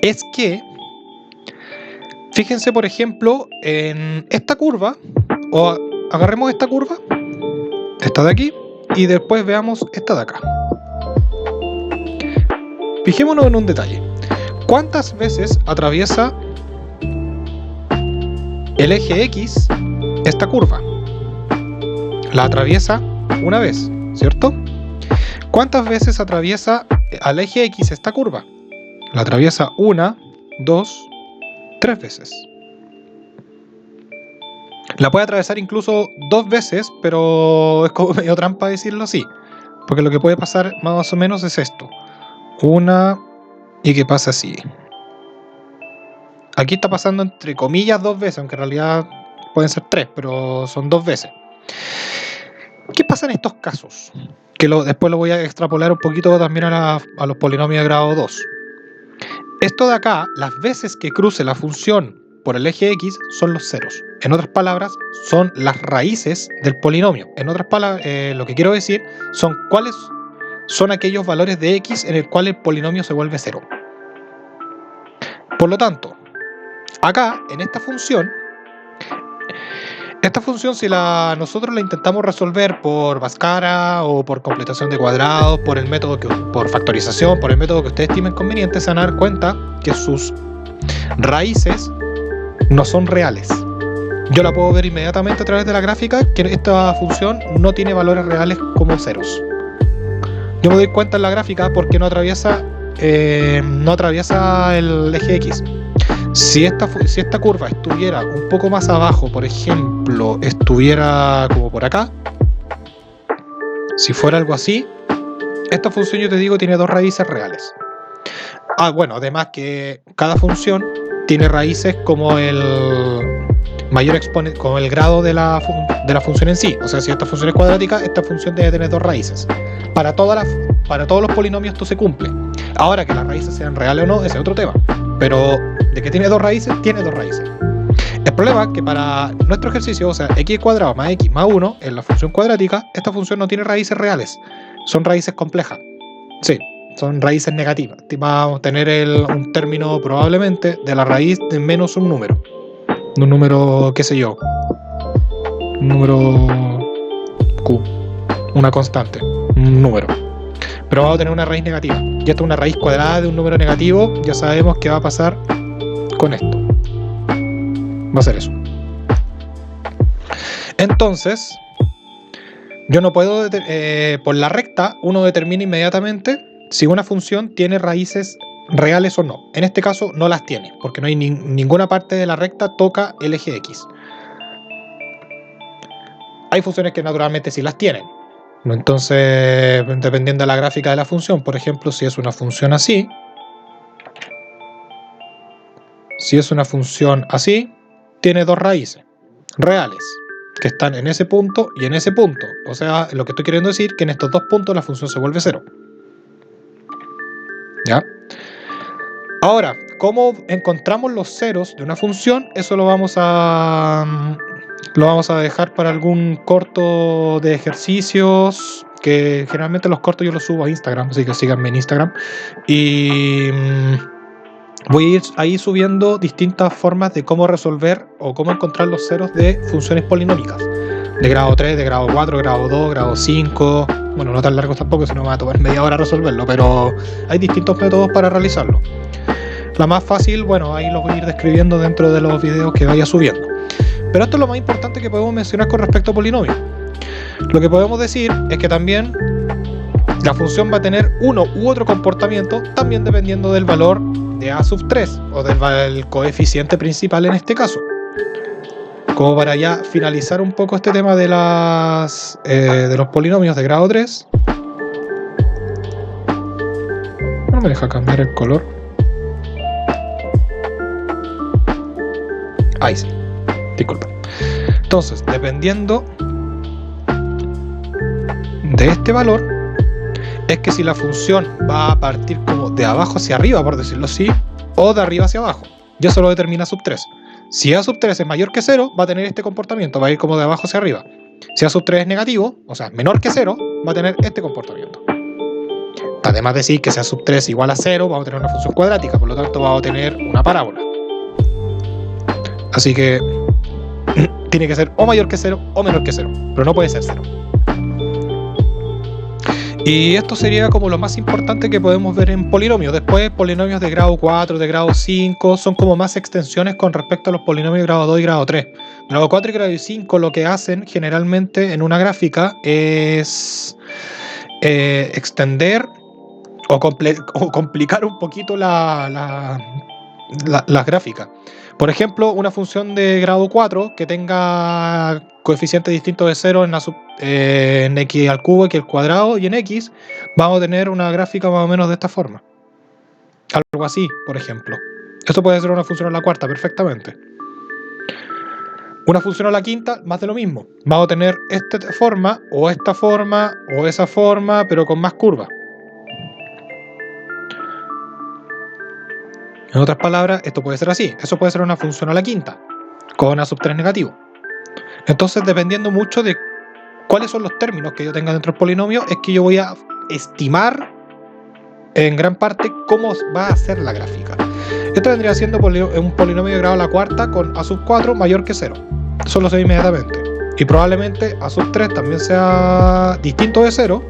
es que, fíjense por ejemplo en esta curva, o agarremos esta curva, esta de aquí, y después veamos esta de acá. Fijémonos en un detalle. ¿Cuántas veces atraviesa el eje X esta curva? La atraviesa una vez, ¿cierto? ¿Cuántas veces atraviesa al eje X esta curva? La atraviesa 1, 2, 3 veces. La puede atravesar incluso 2 veces, pero es como medio trampa decirlo así. Porque lo que puede pasar más o menos es esto. Una y que pasa así. Aquí está pasando entre comillas 2 veces, aunque en realidad pueden ser 3, pero son 2 veces. ¿Qué pasa en estos casos? Que después lo voy a extrapolar un poquito también a los polinomios de grado 2. Esto de acá, las veces que cruce la función por el eje X son los ceros. En otras palabras, son las raíces del polinomio. En otras palabras, lo que quiero decir son cuáles son aquellos valores de X en el cual el polinomio se vuelve cero. Por lo tanto, acá, en esta función si nosotros la intentamos resolver por Bhaskara o por completación de cuadrados, por factorización, por el método que ustedes estimen conveniente, se van a dar cuenta que sus raíces no son reales. Yo la puedo ver inmediatamente a través de la gráfica que esta función no tiene valores reales como ceros. Yo me doy cuenta en la gráfica porque no atraviesa el eje X. Si esta curva estuviera un poco más abajo, por ejemplo, estuviera como por acá, si fuera algo así, esta función, yo te digo, tiene 2 raíces reales. Bueno, además que cada función tiene raíces como el mayor exponente, como el grado de la función en sí. O sea, si esta función es cuadrática, esta función debe tener 2 raíces. Para todos los polinomios esto se cumple. Ahora, que las raíces sean reales o no, ese es otro tema. Pero de que tiene 2 raíces, tiene 2 raíces. El problema es que para nuestro ejercicio, o sea, x cuadrado más x más 1 en la función cuadrática, esta función no tiene raíces reales. Son raíces complejas. Sí, son raíces negativas. Vamos a tener un término probablemente de la raíz de menos un número. Un número, qué sé yo. Un número Q. Una constante. Un número. Pero vamos a tener una raíz negativa. Y esta es una raíz cuadrada de un número negativo. Ya sabemos qué va a pasar con esto. Va a ser eso. Entonces, yo no puedo, por la recta, uno determina inmediatamente si una función tiene raíces reales o no. En este caso no las tiene, porque no hay ninguna parte de la recta toca el eje X. Hay funciones que naturalmente sí las tienen. Entonces, dependiendo de la gráfica de la función, por ejemplo, si es una función así, tiene 2 raíces reales, que están en ese punto y en ese punto. O sea, lo que estoy queriendo decir que en estos 2 puntos la función se vuelve 0. ¿Ya? Ahora, ¿cómo encontramos los ceros de una función? Eso lo vamos a dejar para algún corto de ejercicios, que generalmente los cortos yo los subo a Instagram, así que síganme en Instagram. Y voy a ir ahí subiendo distintas formas de cómo resolver o cómo encontrar los ceros de funciones polinómicas. De grado 3, de grado 4, grado 2, grado 5. Bueno, no tan largos tampoco, si no me va a tomar media hora resolverlo, pero hay distintos métodos para realizarlo. La más fácil, bueno, ahí los voy a ir describiendo dentro de los videos que vaya subiendo. Pero esto es lo más importante que podemos mencionar con respecto a polinomios. Lo que podemos decir es que también la función va a tener uno u otro comportamiento, también dependiendo del valor de a sub 3, o del coeficiente principal en este caso. Como para ya finalizar un poco este tema de los polinomios de grado 3. No me deja cambiar el color. Ahí sí. Disculpa. Entonces, dependiendo de este valor, es que si la función va a partir como de abajo hacia arriba, por decirlo así, o de arriba hacia abajo. Y eso lo determina sub 3. Si a sub 3 es mayor que 0, va a tener este comportamiento, va a ir como de abajo hacia arriba. Si a sub 3 es negativo, o sea, menor que 0, va a tener este comportamiento. Además de decir que sea sub 3 igual a 0, vamos a tener una función cuadrática, por lo tanto vamos a tener una parábola. Así que tiene que ser o mayor que 0 o menor que 0, pero no puede ser 0. Y esto sería como lo más importante que podemos ver en polinomios. Después, polinomios de grado 4, de grado 5, son como más extensiones con respecto a los polinomios de grado 2 y grado 3. Grado 4 y grado 5 lo que hacen generalmente en una gráfica es extender o complicar un poquito las gráficas. Por ejemplo, una función de grado 4 que tenga coeficientes distintos de 0 en x al cubo, x al cuadrado y en x, vamos a tener una gráfica más o menos de esta forma. Algo así, por ejemplo. Esto puede ser una función a la cuarta perfectamente. Una función a la quinta, más de lo mismo. Vamos a tener esta forma, o esa forma, pero con más curvas. En otras palabras, esto puede ser así. Eso puede ser una función a la quinta, con a sub 3 negativo. Entonces, dependiendo mucho de cuáles son los términos que yo tenga dentro del polinomio, es que yo voy a estimar en gran parte cómo va a ser la gráfica. Esto vendría siendo un polinomio de grado a la cuarta con a sub 4 mayor que 0. Eso lo sé inmediatamente. Y probablemente a sub 3 también sea distinto de 0.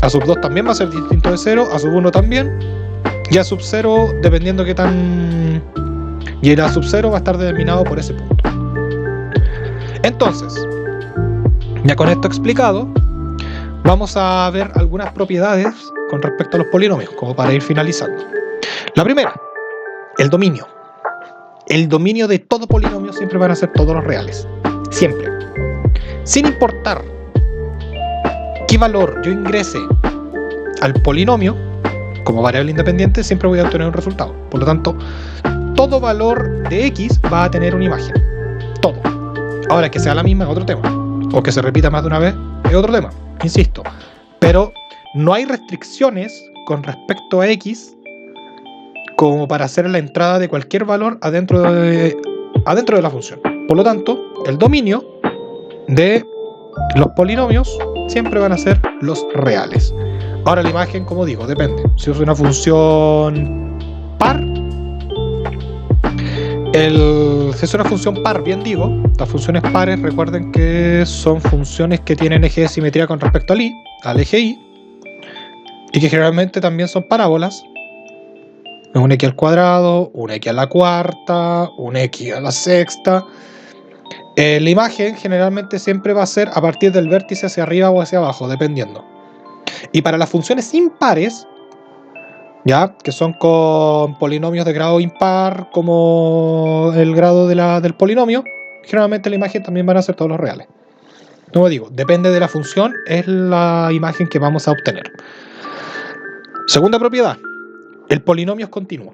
A sub 2 también va a ser distinto de 0. A sub 1 también. Y a sub 0, dependiendo qué tan... Y el a sub 0 va a estar determinado por ese punto. Entonces, ya con esto explicado, vamos a ver algunas propiedades con respecto a los polinomios, como para ir finalizando. La primera, el dominio. El dominio de todo polinomio siempre van a ser todos los reales. Siempre. Sin importar qué valor yo ingrese al polinomio, como variable independiente, siempre voy a obtener un resultado. Por lo tanto, todo valor de x va a tener una imagen. Todo. Ahora, que sea la misma es otro tema. O que se repita más de una vez es otro tema. Insisto. Pero no hay restricciones con respecto a x como para hacer la entrada de cualquier valor adentro de la función. Por lo tanto, el dominio de los polinomios siempre van a ser los reales. Ahora la imagen, como digo, depende. Si es una función par, si es una función par, bien digo, las funciones pares, recuerden que son funciones que tienen eje de simetría con respecto al eje y que generalmente también son parábolas. Un x al cuadrado, un x a la cuarta, un x a la sexta. La imagen generalmente siempre va a ser a partir del vértice hacia arriba o hacia abajo, dependiendo. Y para las funciones impares, ¿ya? Que son con polinomios de grado impar, como el grado del polinomio, generalmente la imagen también van a ser todos los reales. Como digo, depende de la función, es la imagen que vamos a obtener. Segunda propiedad, el polinomio es continuo.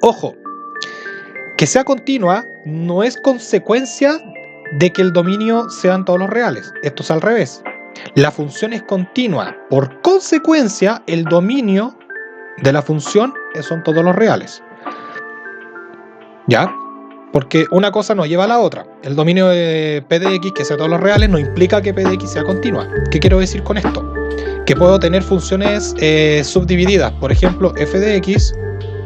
Ojo, que sea continua no es consecuencia de que el dominio sean todos los reales. Esto es al revés. La función es continua. Por consecuencia, el dominio de la función son todos los reales. ¿Ya? Porque una cosa no lleva a la otra. El dominio de P de X, que sea todos los reales, no implica que P de X sea continua. ¿Qué quiero decir con esto? Que puedo tener funciones subdivididas. Por ejemplo, f de x.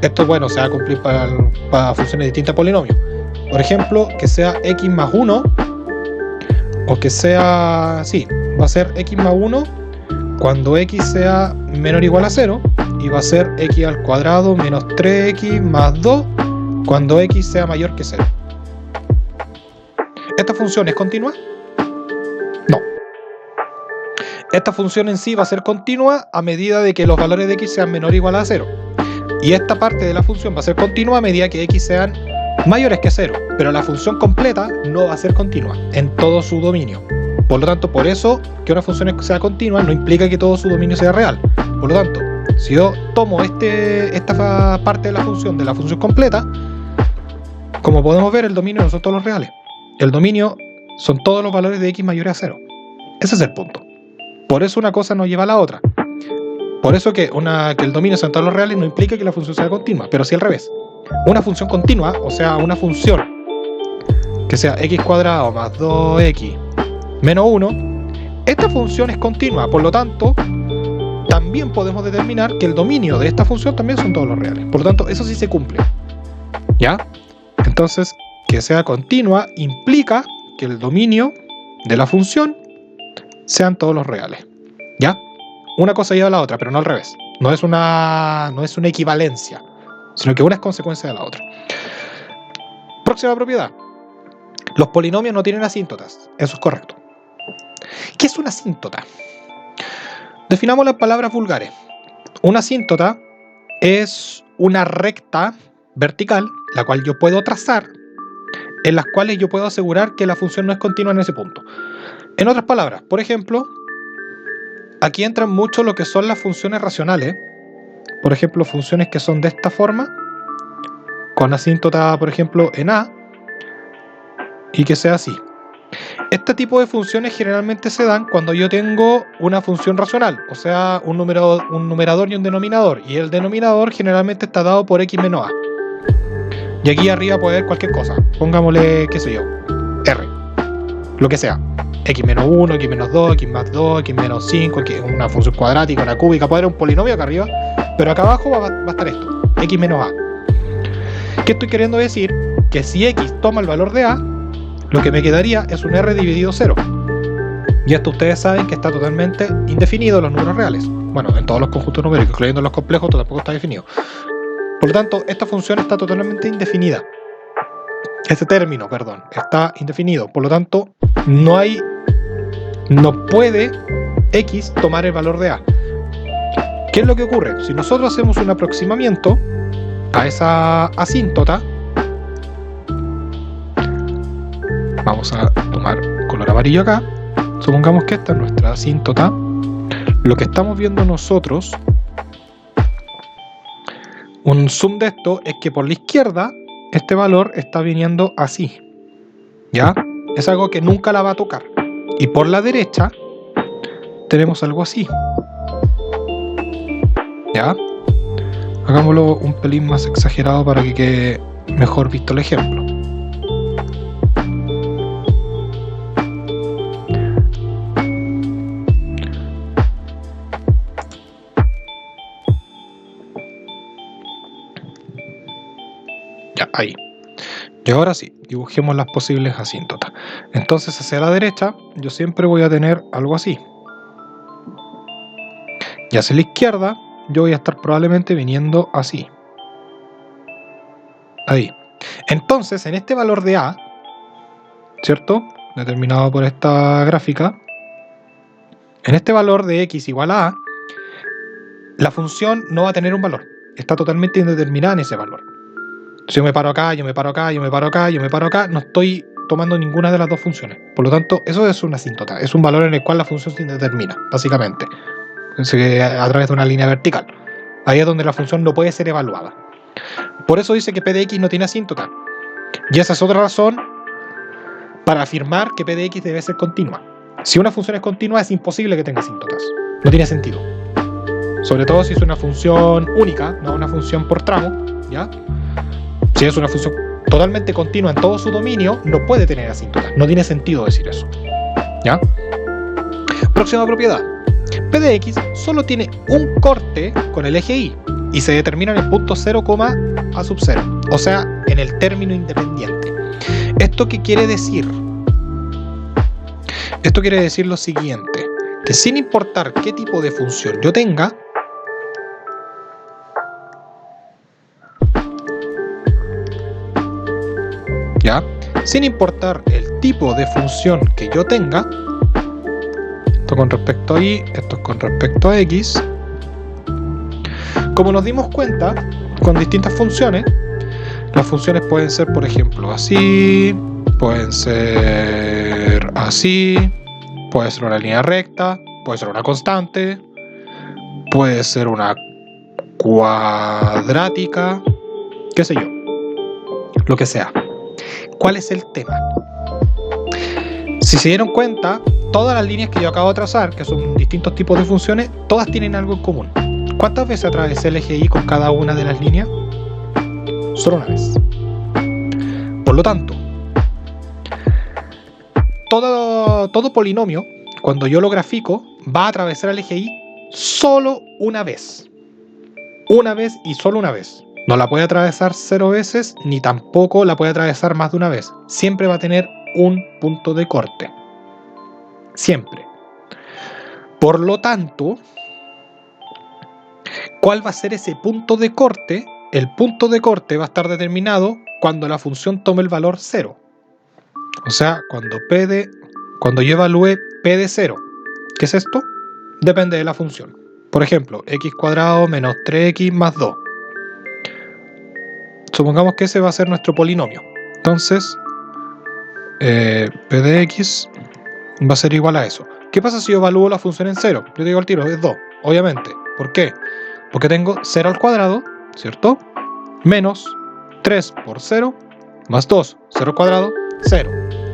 Esto, bueno, se va a cumplir para funciones distintas a polinomios. Por ejemplo, que sea x más 1. O que sea... Sí, va a ser x más 1 cuando x sea menor o igual a 0. Y va a ser x al cuadrado menos 3x más 2 cuando x sea mayor que 0. ¿Esta función es continua? No. Esta función en sí va a ser continua a medida de que los valores de x sean menor o igual a 0. Y esta parte de la función va a ser continua a medida que x sean mayores que 0. Pero la función completa no va a ser continua en todo su dominio. Por lo tanto, por eso que una función sea continua no implica que todo su dominio sea real. Por lo tanto, si yo tomo esta parte de la función completa, como podemos ver, el dominio no son todos los reales. El dominio son todos los valores de x mayores a 0. Ese es el punto. Por eso una cosa no lleva a la otra. Por eso que el dominio sea en todos los reales no implica que la función sea continua, pero sí al revés. Una función continua, o sea, una función que sea x cuadrado más 2x menos 1, esta función es continua, por lo tanto, también podemos determinar que el dominio de esta función también son todos los reales. Por lo tanto, eso sí se cumple. ¿Ya? Entonces, que sea continua implica que el dominio de la función sean todos los reales. ¿Ya? Una cosa lleva a la otra, pero no al revés. No es una equivalencia, sino que una es consecuencia de la otra. Próxima propiedad. Los polinomios no tienen asíntotas. Eso es correcto. ¿Qué es una asíntota? Definamos las palabras vulgares. Una asíntota es una recta vertical, la cual yo puedo trazar, en las cuales yo puedo asegurar que la función no es continua en ese punto. En otras palabras, por ejemplo, aquí entran mucho lo que son las funciones racionales. Por ejemplo, funciones que son de esta forma, con asíntota, por ejemplo, en A, y que sea así. Este tipo de funciones generalmente se dan cuando yo tengo una función racional, o sea, un numerador y un denominador, y el denominador generalmente está dado por x menos a. Y aquí arriba puede haber cualquier cosa, pongámosle, qué sé yo, r, lo que sea, x menos 1, x menos 2, x más 2, x menos 5, una función cuadrática, una cúbica, puede haber un polinomio acá arriba, pero acá abajo va a estar esto, x menos a. ¿Qué estoy queriendo decir? Que si x toma el valor de a, lo que me quedaría es un r dividido 0. Y esto ustedes saben que está totalmente indefinido en los números reales. Bueno, en todos los conjuntos numéricos, incluyendo los complejos, tampoco está definido. Por lo tanto, esta función está totalmente indefinida. Este término, perdón, está indefinido. Por lo tanto, no puede x tomar el valor de a. ¿Qué es lo que ocurre? Si nosotros hacemos un aproximamiento a esa asíntota, vamos a tomar color amarillo acá. Supongamos que esta es nuestra asíntota. Lo que estamos viendo nosotros, un zoom de esto, es que por la izquierda este valor está viniendo así. ¿Ya? Es algo que nunca la va a tocar. Y por la derecha tenemos algo así. ¿Ya? Hagámoslo un pelín más exagerado para que quede mejor visto el ejemplo. Ahí. Y ahora sí, dibujemos las posibles asíntotas. Entonces hacia la derecha yo siempre voy a tener algo así. Y hacia la izquierda yo voy a estar probablemente viniendo así. Ahí. Entonces en este valor de a, ¿cierto? Determinado por esta gráfica. En este valor de x igual a a, la función no va a tener un valor. Está totalmente indeterminada en ese valor. Si yo me paro acá, yo me paro acá, yo me paro acá, yo me paro acá, no estoy tomando ninguna de las dos funciones. Por lo tanto, eso es una asíntota. Es un valor en el cual la función se indetermina, básicamente. A través de una línea vertical. Ahí es donde la función no puede ser evaluada. Por eso dice que p de x no tiene asíntota. Y esa es otra razón para afirmar que p de x debe ser continua. Si una función es continua, es imposible que tenga asíntotas. No tiene sentido. Sobre todo si es una función única, no una función por tramo, ¿ya? Si es una función totalmente continua en todo su dominio, no puede tener asíntotas. No tiene sentido decir eso. ¿Ya? Próxima propiedad. P de x solo tiene un corte con el eje y se determina en el punto 0, a sub 0. O sea, en el término independiente. ¿Esto qué quiere decir? Esto quiere decir lo siguiente. Que sin importar qué tipo de función yo tenga, ¿ya? Sin importar el tipo de función que yo tenga, esto con respecto a y, esto con respecto a x, como nos dimos cuenta, con distintas funciones, las funciones pueden ser, por ejemplo, así, pueden ser así, puede ser una línea recta, puede ser una constante, puede ser una cuadrática, qué sé yo, lo que sea. ¿Cuál es el tema? Si se dieron cuenta, todas las líneas que yo acabo de trazar, que son distintos tipos de funciones, todas tienen algo en común. ¿Cuántas veces atravesé el eje y con cada una de las líneas? Solo una vez. Por lo tanto, todo polinomio, cuando yo lo grafico, va a atravesar el eje y solo una vez. Una vez y solo una vez. No la puede atravesar 0 veces, ni tampoco la puede atravesar más de una vez. Siempre va a tener un punto de corte. Siempre. Por lo tanto, ¿cuál va a ser ese punto de corte? El punto de corte va a estar determinado cuando la función tome el valor 0. O sea, cuando yo evalúe p de 0. ¿Qué es esto? Depende de la función. Por ejemplo, x² menos 3x más 2. Supongamos que ese va a ser nuestro polinomio. Entonces, p de x va a ser igual a eso. ¿Qué pasa si yo evalúo la función en 0? Yo digo al tiro, es 2, obviamente. ¿Por qué? Porque tengo 0 al cuadrado, ¿cierto? Menos 3 por 0, más 2. 0 al cuadrado, 0.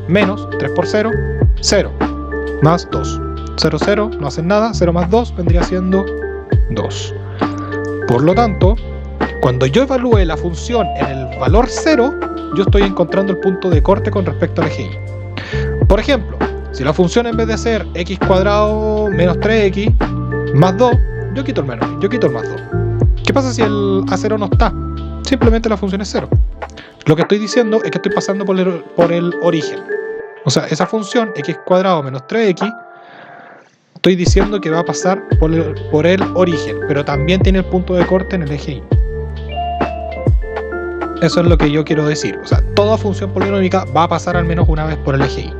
Menos 3 por 0, 0. Más 2. 0, 0, no hacen nada. 0 más 2 vendría siendo 2. Por lo tanto, cuando yo evalúe la función en el valor 0, yo estoy encontrando el punto de corte con respecto al eje Y. Por ejemplo, si la función en vez de ser x² menos 3x más 2, yo quito el menos, yo quito el más 2. ¿Qué pasa si el A0 no está? Simplemente la función es 0. Lo que estoy diciendo es que estoy pasando por el origen. O sea, esa función x² menos 3x, estoy diciendo que va a pasar por el origen, pero también tiene el punto de corte en el eje Y. Eso es lo que yo quiero decir. O sea, toda función polinómica va a pasar al menos una vez por el eje Y.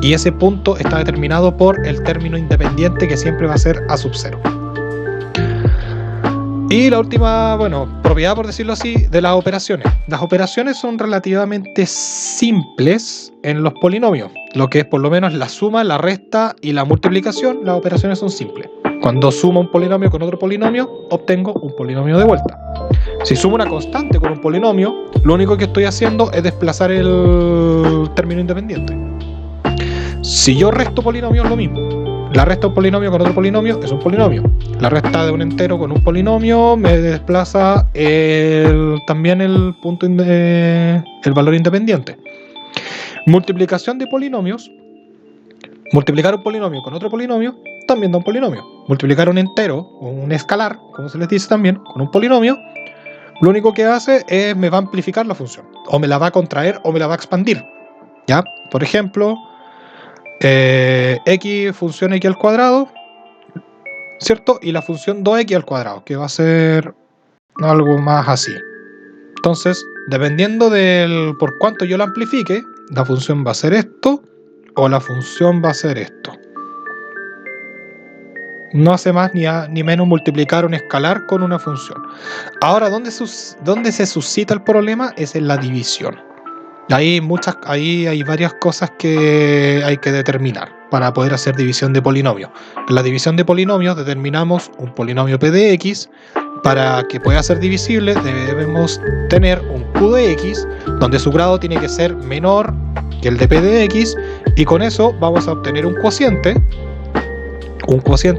Y ese punto está determinado por el término independiente, que siempre va a ser A sub 0. Y la última, propiedad, por decirlo así, de las operaciones. Las operaciones son relativamente simples en los polinomios. Lo que es por lo menos la suma, la resta y la multiplicación, las operaciones son simples. Cuando sumo un polinomio con otro polinomio, obtengo un polinomio de vuelta. Si sumo una constante con un polinomio, lo único que estoy haciendo es desplazar el término independiente. Si yo resto polinomios, lo mismo. La resta de un polinomio con otro polinomio es un polinomio. La resta de un entero con un polinomio me desplaza también el valor independiente. Multiplicación de polinomios. Multiplicar un polinomio con otro polinomio también da un polinomio. Multiplicar un entero o un escalar, como se les dice también, con un polinomio, lo único que hace es me va a amplificar la función. O me la va a contraer o me la va a expandir. ¿Ya? Por ejemplo, x función x al cuadrado, ¿cierto? Y la función 2x al cuadrado, que va a ser algo más así. Entonces, dependiendo del por cuánto yo la amplifique, la función va a ser esto o la función va a ser esto. No hace más ni menos multiplicar un escalar con una función. Ahora, ¿dónde se suscita el problema? Es en la división. Ahí hay varias cosas que hay que determinar para poder hacer división de polinomios. En la división de polinomios determinamos un polinomio p de x. Para que pueda ser divisible debemos tener un q de x, donde su grado tiene que ser menor que el de p de x, y con eso vamos a obtener un cociente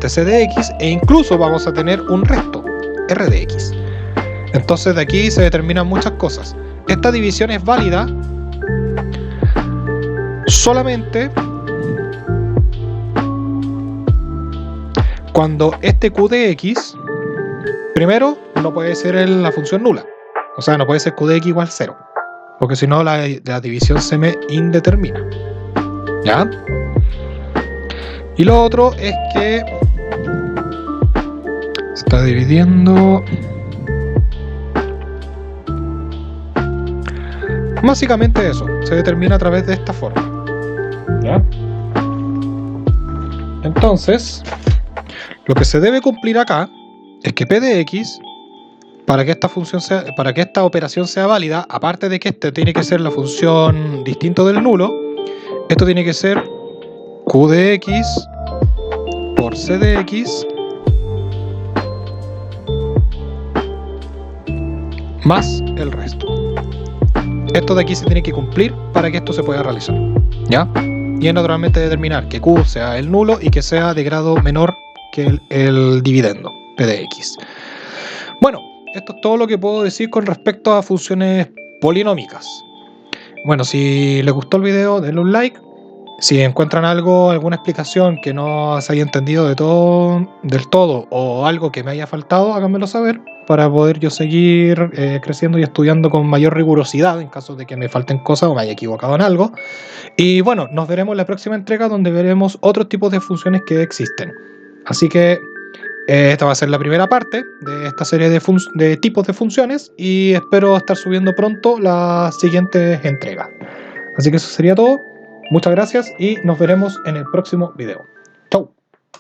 c de x, e incluso vamos a tener un resto, r de x. Entonces de aquí se determinan muchas cosas. Esta división es válida solamente cuando este q de x, primero, no puede ser la función nula. O sea, no puede ser q de x igual 0. Porque si no, la división se me indetermina. ¿Ya? Y lo otro es que se está dividiendo. Básicamente eso, se determina a través de esta forma. ¿Ya? Entonces, lo que se debe cumplir acá es que p de x, para que esta operación sea válida, aparte de que este tiene que ser la función distinto del nulo, esto tiene que ser q de x por c de x más el resto. Esto de aquí se tiene que cumplir para que esto se pueda realizar. ¿Ya? Y es naturalmente determinar que q sea el nulo y que sea de grado menor que el dividendo, p de x. Bueno, esto es todo lo que puedo decir con respecto a funciones polinómicas. Bueno, si les gustó el video, denle un like. Si encuentran algo, alguna explicación que no se haya entendido del todo o algo que me haya faltado, háganmelo saber para poder yo seguir creciendo y estudiando con mayor rigurosidad en caso de que me falten cosas o me haya equivocado en algo. Y bueno, nos veremos en la próxima entrega donde veremos otros tipos de funciones que existen. Así que esta va a ser la primera parte de esta serie de tipos de funciones y espero estar subiendo pronto las siguientes entregas. Así que eso sería todo. Muchas gracias y nos veremos en el próximo video.